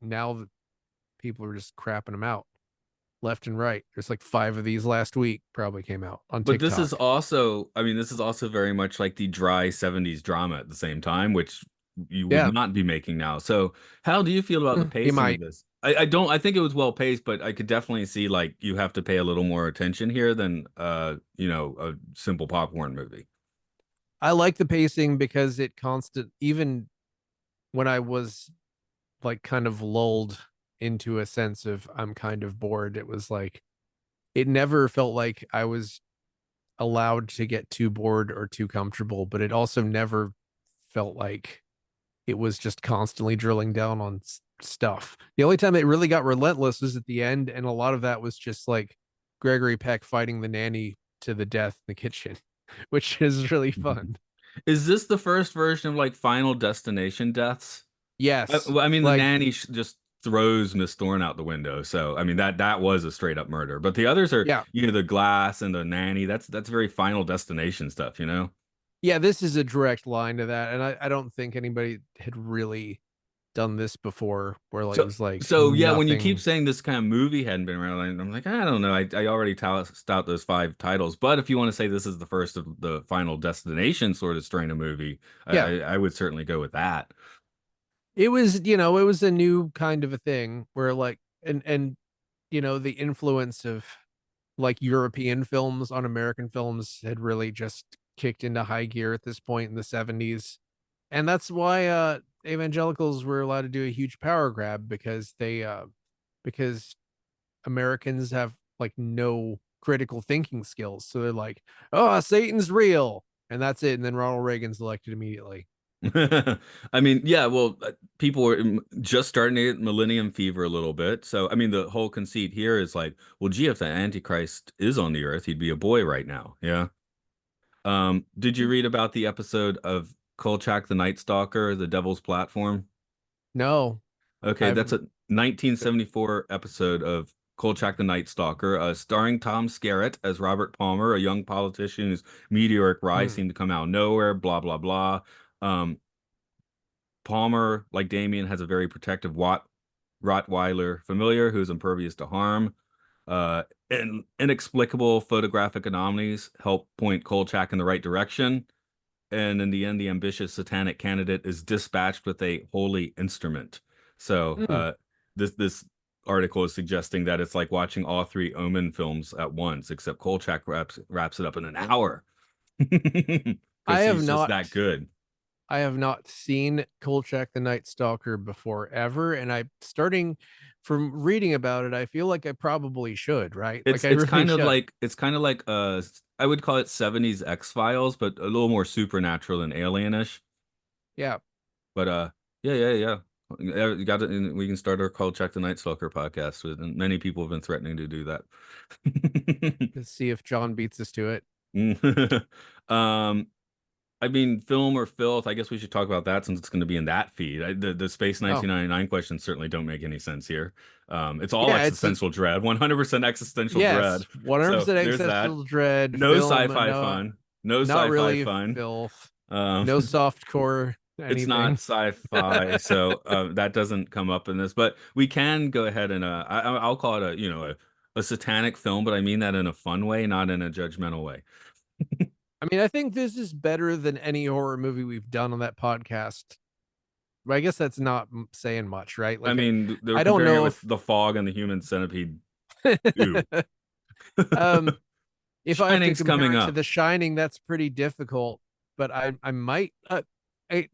now that people are just crapping them out left and right. There's like 5 of these last week probably came out on But this is TikTok. also, I mean, this is also very much like the dry 70s drama at the same time, which you would Yeah, not be making now. So, how do you feel about the you pacing of might. this? I don't, I think it was well paced, but I could definitely see like you have to pay a little more attention here than, a simple popcorn movie. I like the pacing because it constant even when I was like kind of lulled into a sense of I'm kind of bored, it was like it never felt like I was allowed to get too bored or too comfortable, but it also never felt like it was just constantly drilling down on stuff. The only time it really got relentless was at the end, and a lot of that was just like Gregory Peck fighting the nanny to the death in the kitchen, which is really fun. Is this the first version of like Final Destination deaths? Yes, I mean, the like nanny just throws Miss Thorne out the window. So, I mean, that was a straight up murder. But the others are, yeah, the glass and the nanny. That's very Final Destination stuff, you know? yeah. This is a direct line to that, and I don't think anybody had really done this before, where like it So, was like so yeah, when you keep nothing. saying this kind of movie hadn't been around, I'm like, I don't know. I already tossed out those five titles. But if you want to say this is the first of the Final Destination sort of strain of movie, Yeah, I would certainly go with that. it was it was a new kind of a thing where like and the influence of like European films on American films had really just kicked into high gear at this point in the 70s. And that's why evangelicals were allowed to do a huge power grab because because Americans have like no critical thinking skills. So they're like, "Oh, Satan's real." And that's it. And then Ronald Reagan's elected immediately. I mean, yeah, well, people were just starting to get Millennium Fever a little bit. So, I mean, the whole conceit here is like, well, gee, if the Antichrist is on the earth, he'd be a boy right now. Yeah. Did you read about the episode of Kolchak the Night Stalker, The Devil's Platform? No, Okay, I've that's a 1974 episode of Kolchak the Night Stalker, starring Tom Skerritt as Robert Palmer, a young politician whose meteoric rise mm, seemed to come out of nowhere, blah, blah, blah. Um, Palmer, like Damien, has a very protective Rottweiler familiar who's impervious to harm. And inexplicable photographic anomalies help point Kolchak in the right direction. And in the end, the ambitious satanic candidate is dispatched with a holy instrument. So mm. this article is suggesting that it's like watching all three Omen films at once, except Kolchak wraps it up in an hour I because have he's just not that good. I have not seen Kolchak the Night Stalker before ever, and I starting from reading about it, I feel like I probably should, right? Like It's I it's really kind of should. like I would call it 70s X-Files, but a little more supernatural and alienish. Yeah, But yeah, yeah, yeah. You got it. We can start our Call Check the Night Stalker podcast with, and many people have been threatening to do that. let's see if John beats us to it. um, I mean, film or filth. I guess we should talk about that since it's going to be in that feed. The Space Oh, 1999 questions certainly don't make any sense here. It's all yeah, existential dread, 100% existential dread. yes, So 100% there's that. existential dread No film. sci-fi No, fun. No not sci-fi really fun. filth. Um, No soft core it's not anything. sci-fi, so that doesn't come up in this. But we can go ahead and I'll call it a satanic film, but I mean that in a fun way, not in a judgmental way. I mean, I think this is better than any horror movie we've done on that podcast. But I guess that's not saying much, right? I Like mean, they're I don't comparing it know with if The Fog and the Human Centipede. Ooh. um if I have to Shining's compare coming it to up. The Shining, that's pretty difficult. But I might I,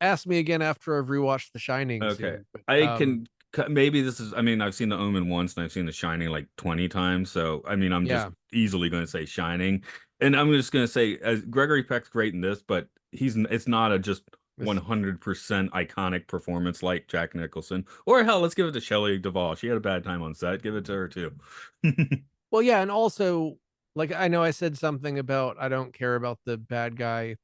ask me again after I've rewatched The Shining Okay. soon. But I can maybe this is, I mean, I've seen The Omen once and I've seen The Shining like 20 times. So, I mean, I'm just yeah, easily going to say Shining. And I'm just going to say, as Gregory Peck's great in this, but it's not a just This 100% iconic performance like Jack Nicholson. Or hell, let's give it to Shelley Duvall. She had a bad time on set. Give it to her too. well, yeah, and also like I know I said something about I don't care about the bad guy.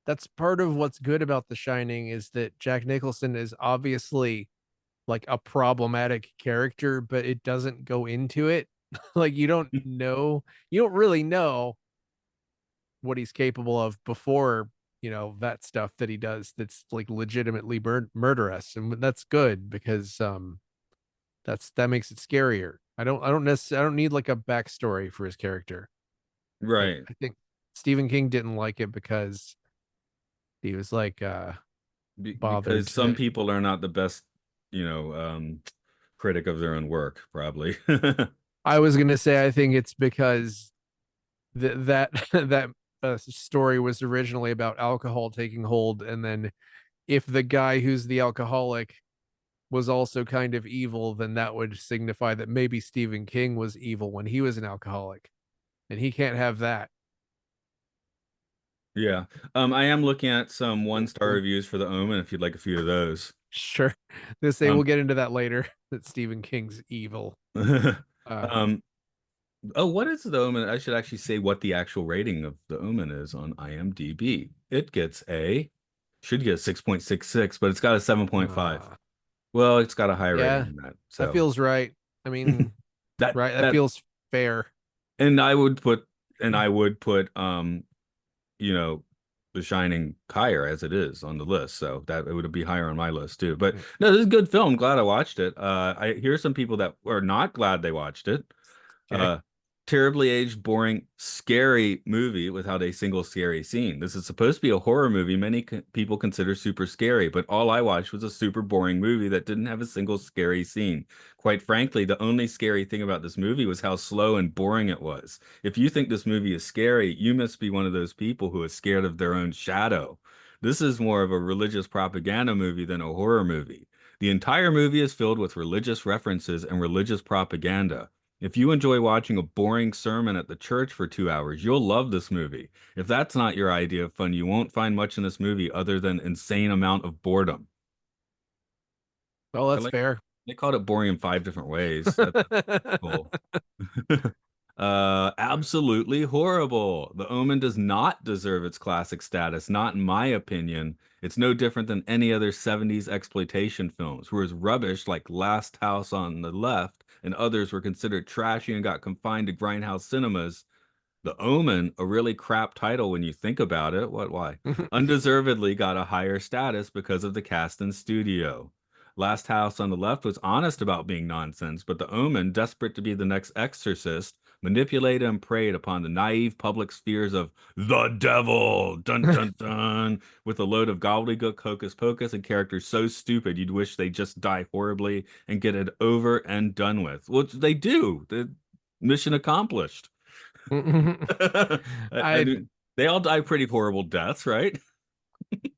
That's part of what's good about The Shining is that Jack Nicholson is obviously like a problematic character, but it doesn't go into it. Like you don't really know what he's capable of before that stuff that he does that's like legitimately murderous, and that's good because that makes it scarier. I don't need like a backstory for his character. Right. I think Stephen King didn't like it because he was like bothered Because some to. people are not the best, you know, critic of their own work, probably. I was gonna say I think it's because that that story was originally about alcohol taking hold, and then if the guy who's the alcoholic was also kind of evil, then that would signify that maybe Stephen King was evil when he was an alcoholic, and he can't have that. Yeah. I am looking at some one-star reviews for The Omen if you'd like a few of those. Sure, they say we'll Um, get into that later. That Stephen King's evil. Uh, um, oh, what is The Omen? I should actually say what the actual rating of The Omen is on IMDb. It gets should get a 6.66, but it's got a 7.5. uh, Well, it's got a higher rating yeah, than that. that So feels right. I mean, that right? That that feels fair. and I would put you know, The Shining higher as it is on the list. So that it would be higher on my list too. But no, this is a good film. Glad I watched it. I hear some people that are not glad they watched it. Okay. Uh, Terribly aged, boring, scary movie without a single scary scene. This is supposed to be a horror movie many people consider super scary, but all I watched was a super boring movie that didn't have a single scary scene. Quite frankly, the only scary thing about this movie was how slow and boring it was. If you think this movie is scary, you must be one of those people who is scared of their own shadow. This is more of a religious propaganda movie than a horror movie. The entire movie is filled with religious references and religious propaganda. If you enjoy watching a boring sermon at the church for 2 hours, you'll love this movie. If that's not your idea of fun, you won't find much in this movie other than insane amount of boredom. Well, I that's like fair. they called it boring in 5 different ways. That's cool. Absolutely horrible. The Omen does not deserve its classic status, not in my opinion. It's no different than any other 70s exploitation films, whereas rubbish like Last House on the Left and others were considered trashy and got confined to grindhouse cinemas. The Omen, a really crap title when you think about it. Why? Undeservedly got a higher status because of the cast and studio. Last House on the Left was honest about being nonsense, but The Omen, desperate to be the next Exorcist, manipulated and preyed upon the naive public's fears of the devil, dun dun dun, with a load of gobbledygook hocus pocus and characters so stupid you'd wish they just die horribly and get it over and done with. Which they do. The mission accomplished. I I mean, they all die pretty horrible deaths, right?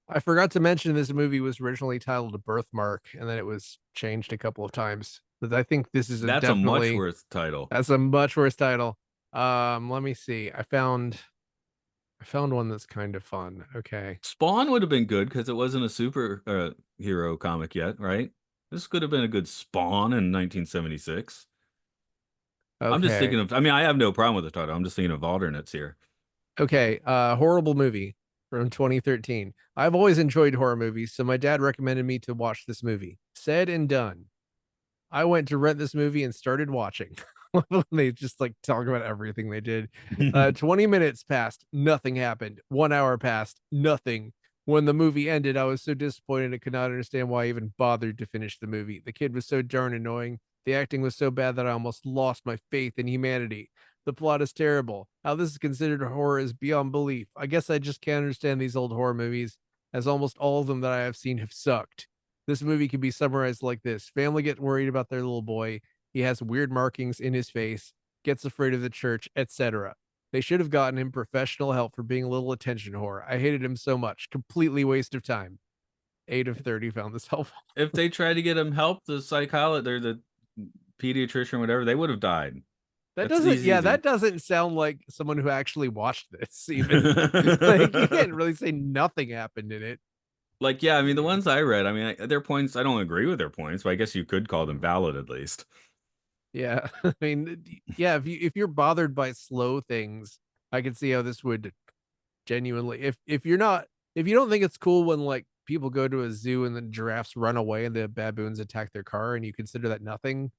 I forgot to mention this movie was originally titled A Birthmark, and then it was changed a couple of times. But I think this is a That's a much definitely worse title. that's a much worse title. Let me see. I found one that's kind of fun. Okay. Spawn would have been good because it wasn't a super hero comic yet, right? This could have been a good Spawn in 1976. I'm just Okay. thinking of, I mean, I have no problem with the title. I'm just thinking of alternates here. Okay. Horrible movie from 2013. I've always enjoyed horror movies, so my dad recommended me to watch this movie. Said and done. I went to rent this movie and started watching. They just like talk about everything they did. 20 minutes passed, nothing happened. 1 hour passed, nothing. When the movie ended, I was so disappointed I could not understand why I even bothered to finish the movie. The kid was so darn annoying. The acting was so bad that I almost lost my faith in humanity. The plot is terrible. How this is considered a horror is beyond belief. I guess I just can't understand these old horror movies, as almost all of them that I have seen have sucked. This movie can be summarized like this: family get worried about their little boy. He has weird markings in his face, gets afraid of the church, etc. They should have gotten him professional help for being a little attention whore. I hated him so much. Completely waste of time. 8 of 30 found this helpful. If they tried to get him help, the psychologist or the pediatrician or whatever, they would have died. That That's doesn't, yeah, easy. that doesn't sound like someone who actually watched this, even. Like, you can't really say nothing happened in it. Like, yeah, I mean, the ones I read, I mean, their points, I don't agree with their points, but I guess you could call them valid at least. Yeah, I mean, yeah, if you're bothered by slow things, I can see how this would genuinely. If you're not, if you don't think it's cool when like people go to a zoo and the giraffes run away and the baboons attack their car, and you consider that nothing.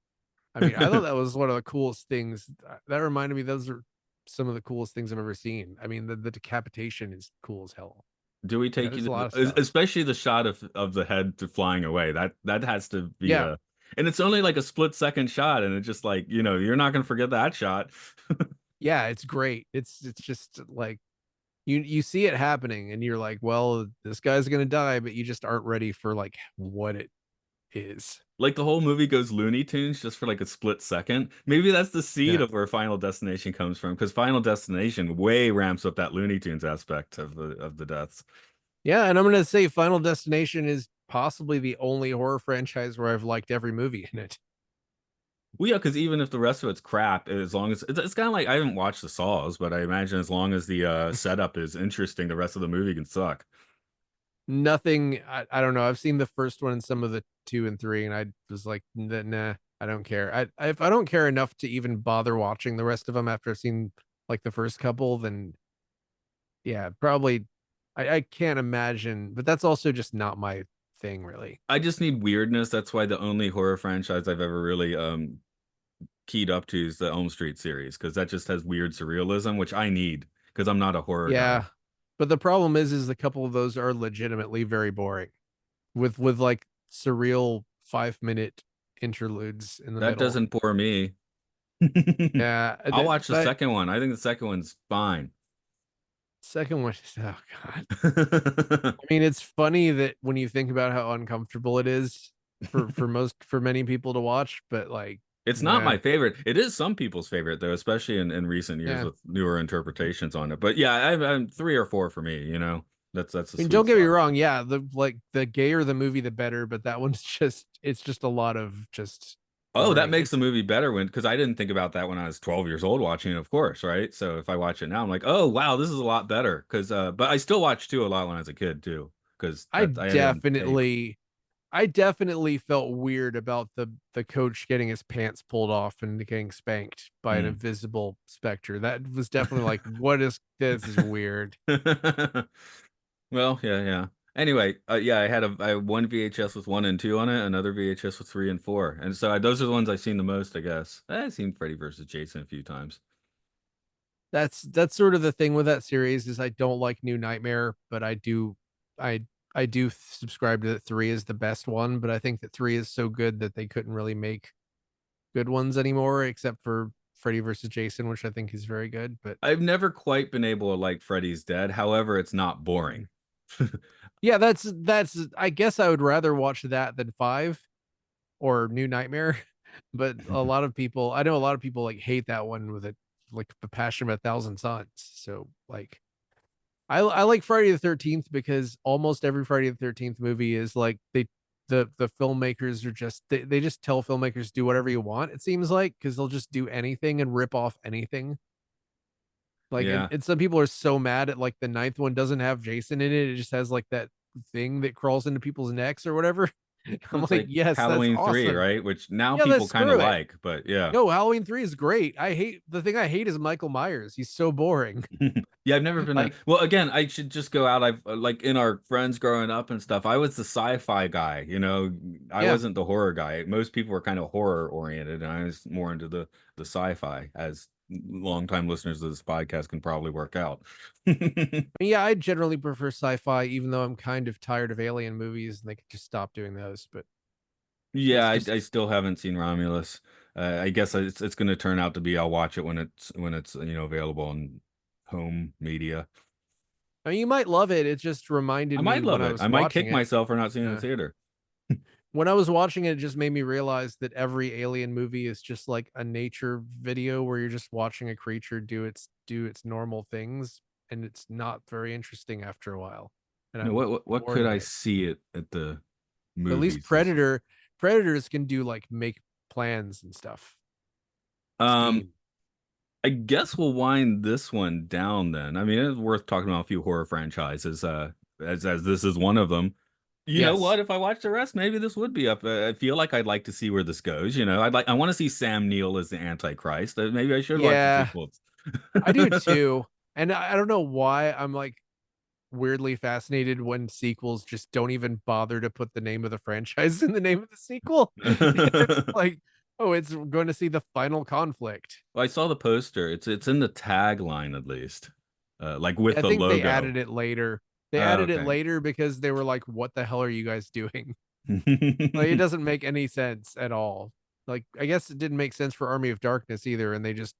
I mean, I thought that was one of the coolest things. That reminded me, those are some of the coolest things I've ever seen. I mean, the decapitation is cool as hell. Do we Yeah, take there's a you, lot of stuff. especially the shot of the head to flying away? That has to be Yeah, a, and it's only like a split second shot, and it's just like, you're not gonna forget that shot. yeah, it's great. It's just like you see it happening, and you're like, well, this guy's gonna die, but you just aren't ready for like what it is. Like the whole movie goes Looney Tunes just for like a split second. Maybe that's the seed Yeah. of where Final Destination comes from, because Final Destination way ramps up that Looney Tunes aspect of the deaths. Yeah, and I'm gonna say Final Destination is possibly the only horror franchise where I've liked every movie in it. Well, yeah, because even if the rest of it's crap, as long as it's kind of like I haven't watched the Saws, but I imagine as long as the setup is interesting, the rest of the movie can suck. Nothing. I don't know. I've seen the first one and some of the two and three, and I was like, nah, I don't care. If I don't care enough to even bother watching the rest of them after I've seen like the first couple, then yeah, probably. I can't imagine, but that's also just not my thing, really. I just need weirdness. That's why the only horror franchise I've ever really keyed up to is the Elm Street series, because that just has weird surrealism, which I need because I'm not a horror guy. Yeah, but the problem is a couple of those are legitimately very boring, with like surreal 5 minute interludes in the That middle. doesn't bore me. Yeah, I'll watch the that second one. I think the second one's fine. second one is, oh god. I mean, it's funny that when you think about how uncomfortable it is for many people to watch, but like, It's not nah, my favorite. It is some people's favorite though, especially in recent years yeah. with newer interpretations on it. But yeah, I'm three or four for me. That's a I mean, sweet don't get me spot. wrong. Yeah, the gayer the movie, the better. But that one's just, it's just a lot of just Oh, that boring. makes the It's movie better when because I didn't think about that when I was 12 years old watching it, of course, right? So if I watch it now, I'm like, oh wow, this is a lot better. Because but I still watched two a lot when I was a kid too, because I that I had it on tape. definitely, I definitely felt weird about the coach getting his pants pulled off and getting spanked by an Hmm. invisible specter. That was definitely like, what is this? Is weird. Well, yeah, yeah. Anyway, yeah, I had one VHS with one and two on it, another VHS with three and four, and so those are the ones I've seen the most, I guess. I've seen Freddy versus Jason a few times. That's sort of the thing with that series is I don't like New Nightmare, but I I do subscribe to that three is the best one, but I think that three is so good that they couldn't really make good ones anymore, except for Freddy versus Jason, which I think is very good. But I've never quite been able to like Freddy's Dead. However, it's not boring. yeah, that's I guess I would rather watch that than five or New Nightmare. But a lot of people, I know a lot of people like hate that one with it like the passion of a thousand suns. So like I like Friday the 13th because almost every Friday the 13th movie is like the filmmakers are just they just tell filmmakers do whatever you want, it seems like, because they'll just do anything and rip off anything. Like Yeah. and some people are so mad at like the ninth one doesn't have Jason in it. It just has like that thing that crawls into people's necks or whatever. Well, I'm it's like, like yes, that's Halloween 3, awesome. right? Which now Yeah, let's people kind of screw it. like, but yeah. No, Halloween 3 is great. I hate the thing I hate is Michael Myers. He's so boring. Yeah, I've never been a Like, well, again, I should just go out. I've like in our friends growing up and stuff, I was the sci-fi guy. I yeah. wasn't the horror guy. Most people were kind of horror oriented, and I was more into the sci-fi, as longtime listeners of this podcast can probably work out. Yeah, I generally prefer sci-fi, even though I'm kind of tired of alien movies and they could just stop doing those. But Yeah, that's I just, still haven't seen Romulus. I guess it's going to turn out to be I'll watch it when it's available on home media. I mean, you might love it. It just I reminded me might when love I it. I was might watching kick it. myself for not seeing it in the Uh, theater. when I was watching it, it just made me realize that every alien movie is just like a nature video where you're just watching a creature do its normal things, and it's not very interesting after a while. And No, I'm what bored could of I it. see it at the At least movies? Predators can do like make plans and stuff. Um, Scheme. I guess we'll wind this one down then. I mean, it's worth talking about a few horror franchises, as this is one of them. You know Yes. what? If I watch the rest, maybe this would be up. I feel like I'd like to see where this goes. I want to see Sam Neill as the Antichrist. Maybe I should watch the Yeah, sequels. I do too. And I don't know why I'm like weirdly fascinated when sequels just don't even bother to put the name of the franchise in the name of the sequel. It's like, oh, it's going to see the final conflict. Well, I saw the poster. It's in the tagline at least, like with I the think they logo. added it later. They Oh, added it okay. later because they were like, what the hell are you guys doing? Like, it doesn't make any sense at all. Like, I guess it didn't make sense for Army of Darkness either, and they just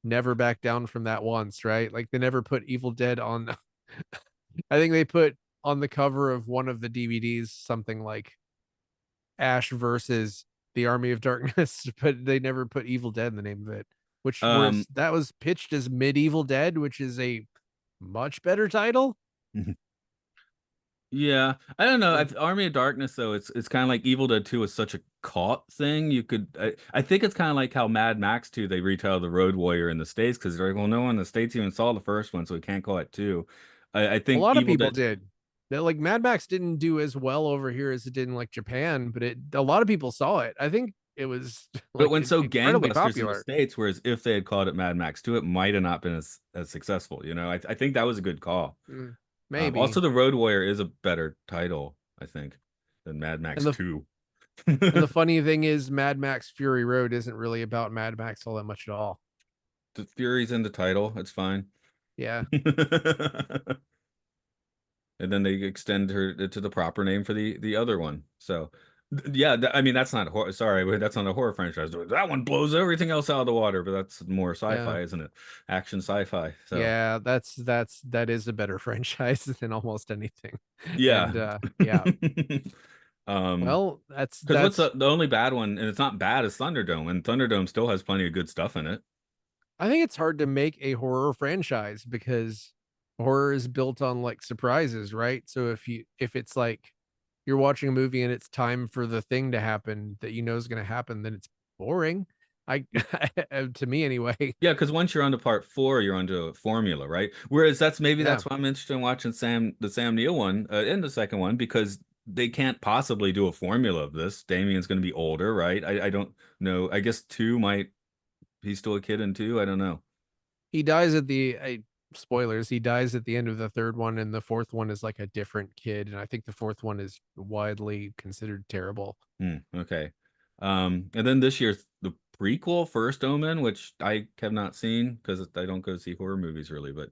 never backed down from that once, right? Like, they never put Evil Dead on. I think they put on the cover of one of the DVDs something like Ash versus the Army of Darkness, but they never put Evil Dead in the name of it, which Um, was that was pitched as Medieval Dead, which is a much better title. yeah, I don't know. Like, Army of Darkness though, it's kind of like Evil Dead 2 is such a cult thing. I think it's kind of like how Mad Max 2 they retitled the Road Warrior in the States because they're like, well, no one in the States even saw the first one, so we can't call it two. I a think lot of Evil people Dead. did. Like Mad Max didn't do as well over here as it did in like Japan, but it a lot of people saw it. I think it was But like went so incredibly gangbusters in the popular. States, whereas if they had called it Mad Max 2, it might have not been as successful. I think that was a good call. Maybe. Also, the Road Warrior is a better title, I think, than Mad And Max the 2. and the funny thing is Mad Max Fury Road isn't really about Mad Max all that much at all. The Fury's in the title. It's fine. Yeah. And then they extend her to the proper name for the other one. So, yeah, I mean that's not horror. Sorry, but that's not a horror franchise. That one blows everything else out of the water, but that's more Yeah. sci-fi, isn't it? Action sci-fi. So, Yeah, that is a better franchise than almost anything. yeah. And yeah. Um, Well, that's because what's that's the only bad one, and it's not bad, is Thunderdome, and Thunderdome still has plenty of good stuff in it. I think it's hard to make a horror franchise because horror is built on like surprises, right? So if it's like you're watching a movie and it's time for the thing to happen that you know is going to happen, then it's boring. I to me anyway. Yeah, because once you're on to part four, you're onto a formula, right? Whereas Yeah. that's why I'm interested in watching the Sam Neill one and the second one because they can't possibly do a formula of this. Damien's going to be older, right? I don't know. I guess two might he's still a kid in two. I don't know. He dies at the spoilers, he dies at the end of the third one and the fourth one is like a different kid and I think the fourth one is widely considered terrible. Okay. And then this year's the prequel, First Omen, which I have not seen because I don't go see horror movies really, but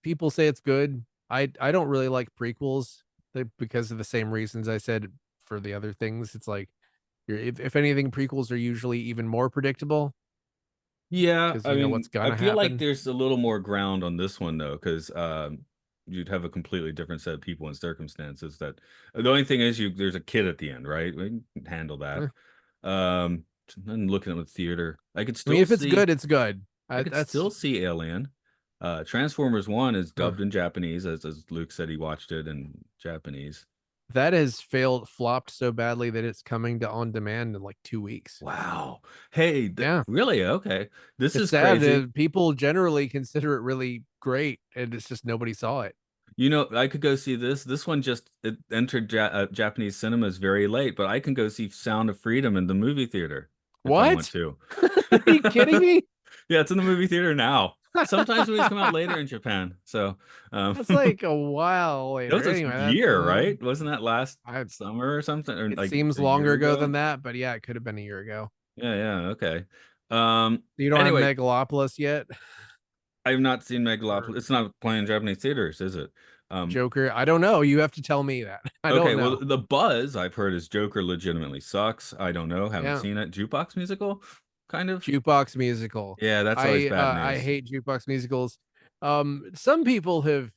People say it's good. I don't really like prequels because of the same reasons I said for the other things. It's like if anything, prequels are usually even more predictable yeah, because I you know mean, what's I gonna feel like happen. there's a little more ground on this one though, because you'd have a completely different set of people and circumstances. That the only thing is, there's a kid at the end, right? We can handle that. Eh, Um, and looking at the theater, I mean, if it's good, it's good. I could That's still see Alien. Transformers One is dubbed in Japanese, as Luke said he watched it in Japanese. that has flopped so badly that it's coming to on demand in like 2 weeks. Wow. Hey, Yeah, really? Okay, this it's is sad. crazy. People generally consider it really great, and it's just nobody saw it. I could go see this. This one just it entered Japanese cinemas very late, but I can go see Sound of Freedom in the movie theater if I want What? to. Are you kidding me? Yeah, it's in the movie theater now. Sometimes movies come out later in Japan. So, That's like a while that later. was Anyway, a year, right? Wasn't that last I summer or something, or it like seems a longer year ago ago? than that, but yeah, it could have been a year ago. Yeah, yeah, okay. Um, You don't have anyway, Megalopolis yet, I've not seen or Megalopolis. It's not playing Japanese theaters, is it? Um, Joker. I don't know. You have to tell me that. I Okay, don't well, know. the buzz I've heard is Joker legitimately sucks. I don't know, haven't Yeah, seen it. Jukebox musical, kind of. jukebox musical. Yeah, that's always bad I news. hate jukebox musicals. Some people have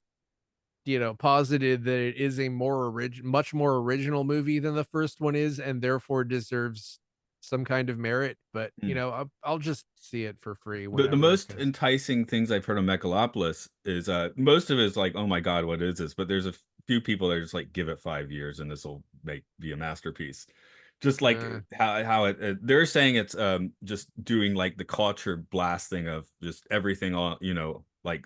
posited that it is a much more original movie than the first one is, and therefore deserves some kind of merit. But Hmm. I'll just see it for free The whenever most because enticing things I've heard of Megalopolis is most of it is like, oh my God, what is this? But there's a few people that are just like, give it 5 years and this will be a masterpiece. Just like how they're saying it's just doing like the culture blasting of just everything on like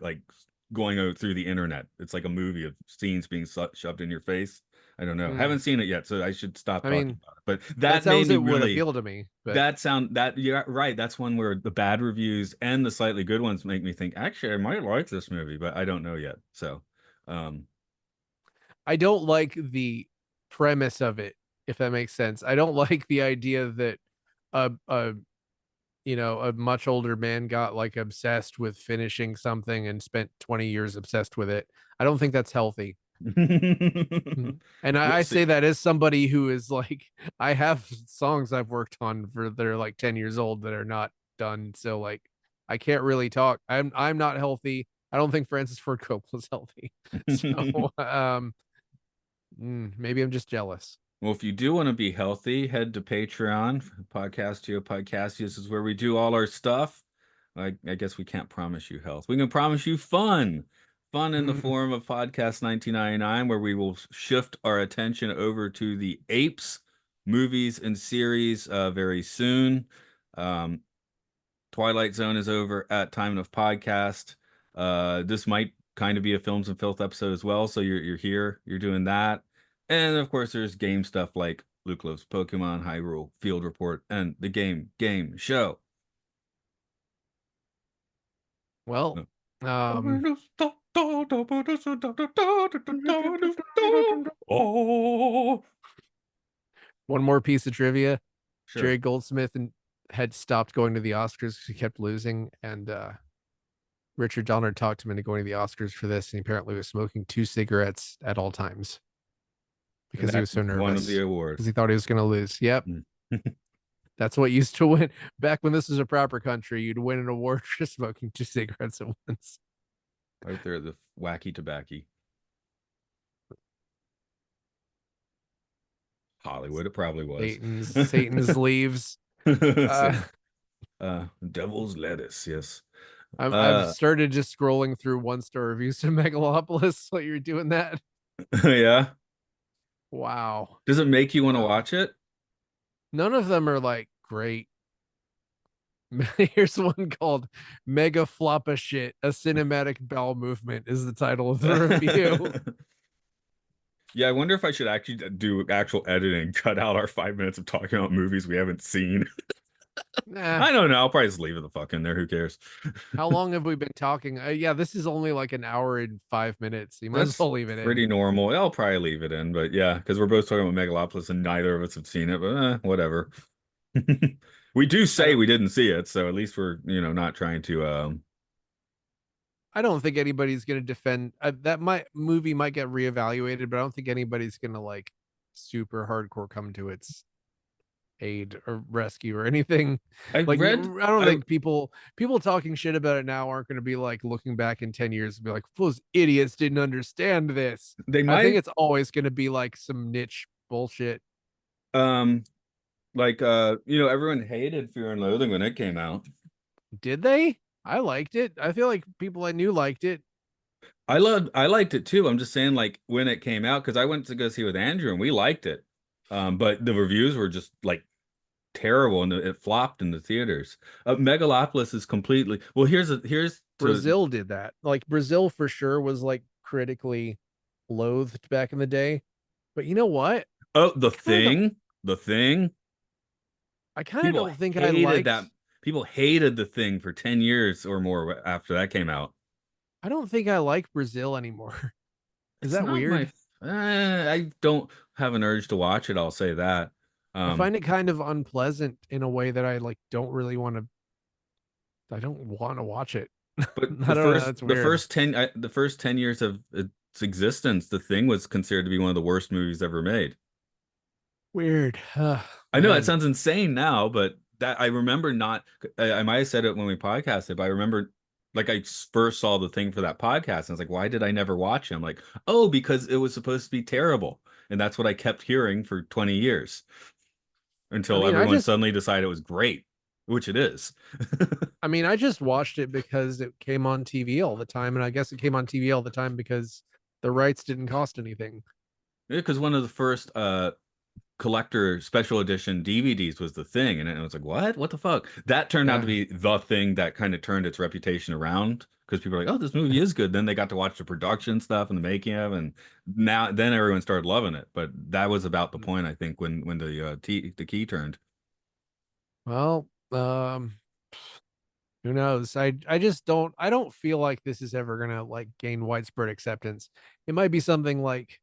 going out through the internet. It's like a movie of scenes being shoved in your face. I don't know. Mm. Haven't seen it yet, so I should stop I talking mean, about it. But that that made sounds me it would really appeal to me, but that sound that you're right. That's one where the bad reviews and the slightly good ones make me think, actually, I might like this movie, but I don't know yet. So, um, I don't like the premise of it, if that makes sense. I don't like the idea that a a much older man got like obsessed with finishing something and spent 20 years obsessed with it. I don't think that's healthy. And we'll I see. say that as somebody who is like, I have songs I've worked on for that are like 10 years old that are not done. So like, I can't really talk. I'm not healthy. I don't think Francis Ford Coppola's healthy. So maybe I'm just jealous. Well, if you do want to be healthy, head to Patreon, Podcastio Podcastius is where we do all our stuff. I guess we can't promise you health. We can promise you fun. Fun in the form of Podcast 1999, where we will shift our attention over to the apes movies and series very soon. Um, Twilight Zone is over at time of podcast. This might kind of be a Films and Filth episode as well. So you're here, you're doing that, and of course there's game stuff like Luke Loves Pokemon, Hyrule Field Report, and the Game Show. Well, No. Oh, one more piece of trivia. sure. Jerry Goldsmith had stopped going to the Oscars because he kept losing, and Richard Donner talked him into going to the Oscars for this, and he apparently was smoking 2 cigarettes at all times And because he that was so one of the nervous because awards. he thought he was going to lose. Yep, Mm. that's what used to win back when this was a proper country. You'd win an award for smoking 2 cigarettes at once. Right there, the wacky tobacco. Hollywood, it probably was. Satan's leaves. Uh, Devil's lettuce, yes. I've Uh, started just scrolling through 1-star reviews to Megalopolis while you're doing that. yeah. Wow. Does it make you want to watch it? None of them are like great. Here's one called Mega Floppa Shit, a cinematic bowel movement is the title of the review. Yeah, I wonder if I should actually do actual editing, cut out our 5 minutes of talking about movies we haven't seen. Nah. I don't know. I'll probably just leave it the fuck in there. Who cares? How long have we been talking? Yeah, this is only like an hour and 5 minutes. You might as That's well leave it in. pretty normal. I'll probably leave it in, but yeah, because we're both talking about Megalopolis and neither of us have seen it, but whatever. We do I say don't we didn't see it, so at least we're, not trying to I don't think anybody's gonna defend that movie might get reevaluated, but I don't think anybody's gonna like super hardcore come to its aid or rescue or anything. I've Like read I don't I think people talking shit about it now aren't going to be like looking back in 10 years and be like, those idiots didn't understand this. they I think might it's always going to be like some niche bullshit. um like everyone hated Fear and Loathing when it came out. Did they? I liked it. I feel like people I knew liked it. I liked it too. I'm just saying like when it came out because I went to go see it with Andrew and we liked it. But the reviews were just like terrible and it flopped in the theaters. Megalopolis is completely well. Here's to Brazil did that. Like Brazil for sure was like critically loathed back in the day. But you know what? oh the Kind of don't thing, the thing. I kind of People don't think I hated liked that. People hated the thing for 10 years or more after that came out. I don't think I like Brazil anymore. Is It's that not my weird? I don't have an urge to watch it. I'll say that. I Um, find it kind of unpleasant in a way that I like don't really want to I don't want to watch it. I but don't know, that's weird. the first 10 years of its existence, the thing was considered to be one of the worst movies ever made. Weird. I know it Man. sounds insane now, but that I remember not. I might have said it when we podcasted, but I remember like first saw the thing for that podcast, and I was like, why did I never watch it? I'm like, oh, because it was supposed to be terrible, and that's what I kept hearing for 20 years I until mean, I everyone just suddenly decided it was great, which it is. I mean, I just watched it because it came on TV all the time, and I guess it came on TV all the time because the rights didn't cost anything. Because one of the first collector special edition DVDs was the thing, and it was like, what the fuck? That turned out to Yeah. be the thing that kind of turned its reputation around because people are like, oh, this movie is good. Then they got to watch the production stuff and the making of, and now then everyone started loving it. But that was about the point, I think, when the key turned. Well, who knows? I just don't feel like this is ever gonna like gain widespread acceptance. It might be something like,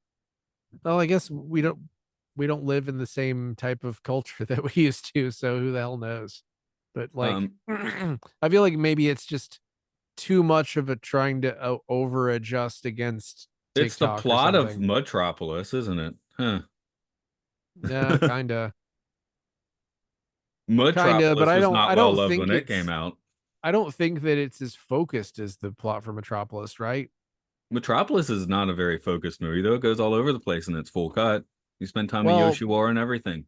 well, I guess we don't live in the same type of culture that we used to, so who the hell knows? But like, Um, I feel like maybe it's just too much of a trying to over adjust against it's the TikTok or plot of something. Metropolis, isn't it? Huh. Yeah, kinda, but Metropolis was not I well don't loved think when it came it's out. I don't think that it's as focused as the plot for Metropolis, right? Metropolis is not a very focused movie, though. It goes all over the place and it's full cut. You spend time with Well, Yoshiwara and everything.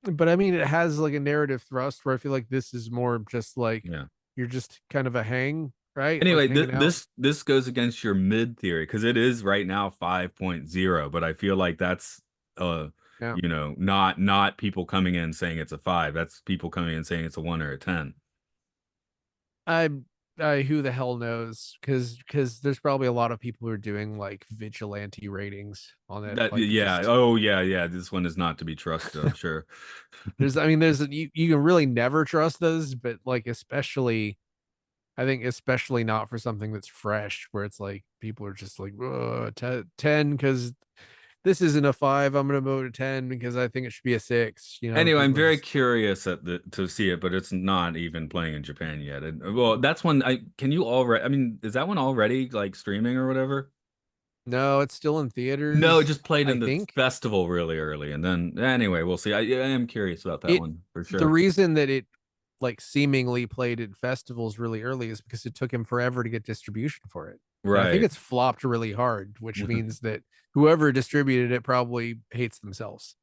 but I mean, it has like a narrative thrust where I feel like this is more just like Yeah. you're just kind of a hang, right? Like Anyway, hanging out. this goes against your mid theory because it is right now 5.0, but I feel like that's uh Yeah. not people coming in saying it's a 5. That's people coming in saying it's a 1 or a 10. I who the hell knows? Because there's probably a lot of people who are doing like vigilante ratings on it. That Like yeah. just Oh yeah. This one is not to be trusted, I'm sure. there's I mean there's you can really never trust those, but like especially I think especially not for something that's fresh where it's like people are just like 10 because this isn't a 5. I'm gonna vote a 10 because I think it should be a 6. Anyway, I'm People are very just curious at the to see it, but it's not even playing in Japan yet. And well, that's one I can you already I mean, is that one already like streaming or whatever? no, it's still in No, it theaters, just played I in the think. festival really early, and then anyway, we'll see. I am curious about that It one for the sure. reason that it like seemingly played at festivals really early is because it took him forever to get distribution for it. And I think Right. it's flopped really hard, which means that whoever distributed it probably hates themselves.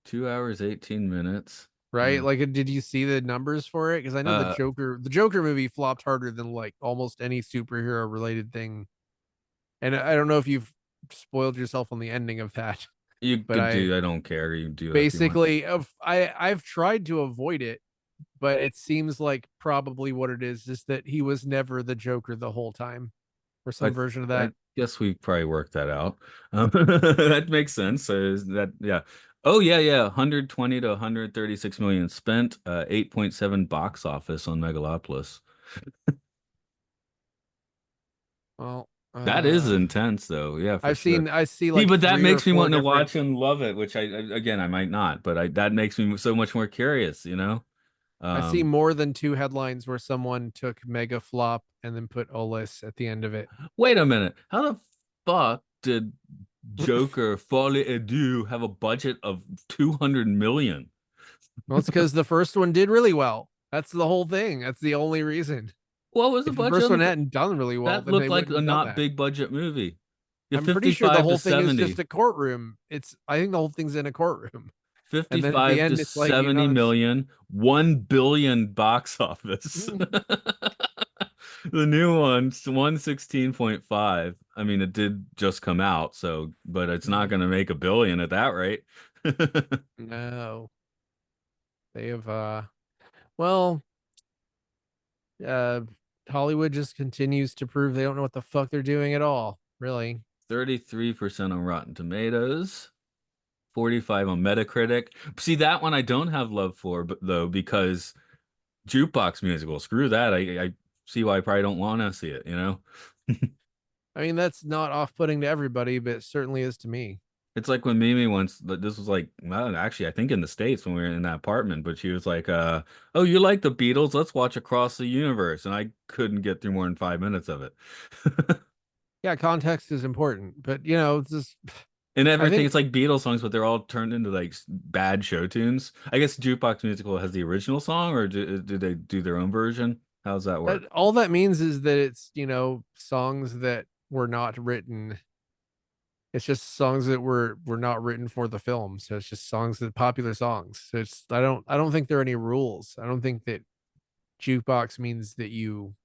2 hours, 18 minutes. Right? Yeah. Like did you see the numbers for it? Because I know Uh, The Joker movie flopped harder than like almost any superhero related thing. And I don't know if you've spoiled yourself on the ending of that, you but could I do. I don't care. You do that if you want. basically I've tried to avoid it, but it seems like probably what it is that he was never the Joker the whole time, or I some version of I that. guess we probably worked that out. That makes sense. So is that yeah. Oh yeah. 120 to 136 million spent. 8.7 box office on Megalopolis. Well, That is intense though. Yeah, for sure. I see See, like but that three or makes me four want to different. watch and love it, which again I might not, but I that makes me so much more curious, you know? I see Um, more than two headlines where someone took Mega Flop and then put Olis at the end of it. Wait a minute. How the fuck did Joker Folie et Deux have a budget of 200 million? Well, it's because the first one did really well. That's the whole thing. That's the only reason. What was the If the budget first on one the hadn't done really well, that then they looked like wouldn't a have done not that. big budget movie. Yeah, I'm pretty sure the 55 to whole thing is just 70. a courtroom. I think the whole thing's in a courtroom. And then at the 55 to end, it's like, 70 million, 1 billion box office. it's The new one's 116.5. I mean, it did just come out, so but it's not going to make a billion at that rate. no, they have, well, uh, Hollywood just continues to prove they don't know what the fuck they're doing at all, really. 33% on Rotten Tomatoes, 45 on Metacritic. See, that one I don't have love for, but though, because jukebox musical, screw that. I see why I probably don't want to see it, you know? I mean, that's not off putting to everybody, but it certainly is to me. It's like when Mimi once, but this was like, well, actually, I think in the States when we were in that apartment, but she was like, oh, you like the Beatles? Let's watch Across the Universe. And I couldn't get through more than 5 minutes of it. Yeah, context is important, but it's just, And I everything, think it's like Beatles songs, but they're all turned into like bad show tunes. I guess Jukebox Musical has the original song, or do they do their own version? How's that that work? all that means is that it's, songs that were not written. It's just songs that were not written for the film. So it's just songs that popular songs. So it's I don't think there are any rules. I don't think that jukebox means that you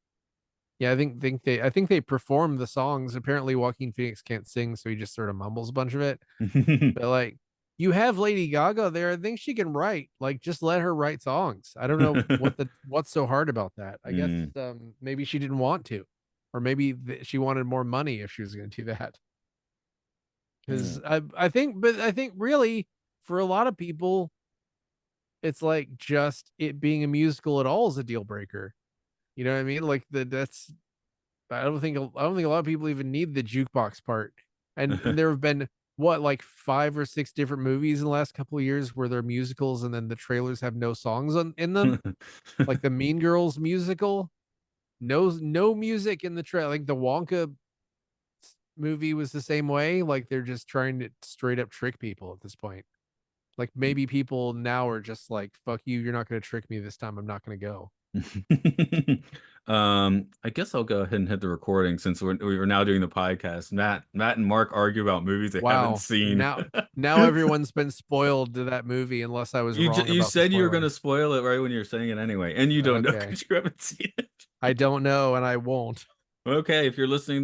yeah, I think they perform the songs. Apparently Joaquin Phoenix can't sing, so he just sort of mumbles a bunch of it. But like you have Lady Gaga there. I think she can write. Like, just let her write songs. I don't know what's so hard about that. I guess Mm, maybe she didn't want to, or maybe she wanted more money if she was going to do that. Because mm. I think really for a lot of people, it's like just it being a musical at all is a deal breaker. You know what I mean? Like that's I don't think a lot of people even need the jukebox part. And there have been what like 5 or 6 different movies in the last couple of years where they're musicals and then the trailers have no songs in them. Like the Mean Girls musical, no music in the trailer. Like the Wonka movie was the same way. Like they're just trying to straight up trick people at this point. Like maybe people now are just like, fuck you, you're not gonna trick me this time. I'm not gonna go. I guess I'll go ahead and hit the recording since we're now doing the podcast. Matt and Mark argue about movies they haven't Wow. seen. Now everyone's been spoiled to that movie unless I was wrong You about the said you were going spoiler. to spoil it right when you're saying it anyway, and you don't know Okay. because you haven't seen it. I don't know and I won't. Okay, if you're listening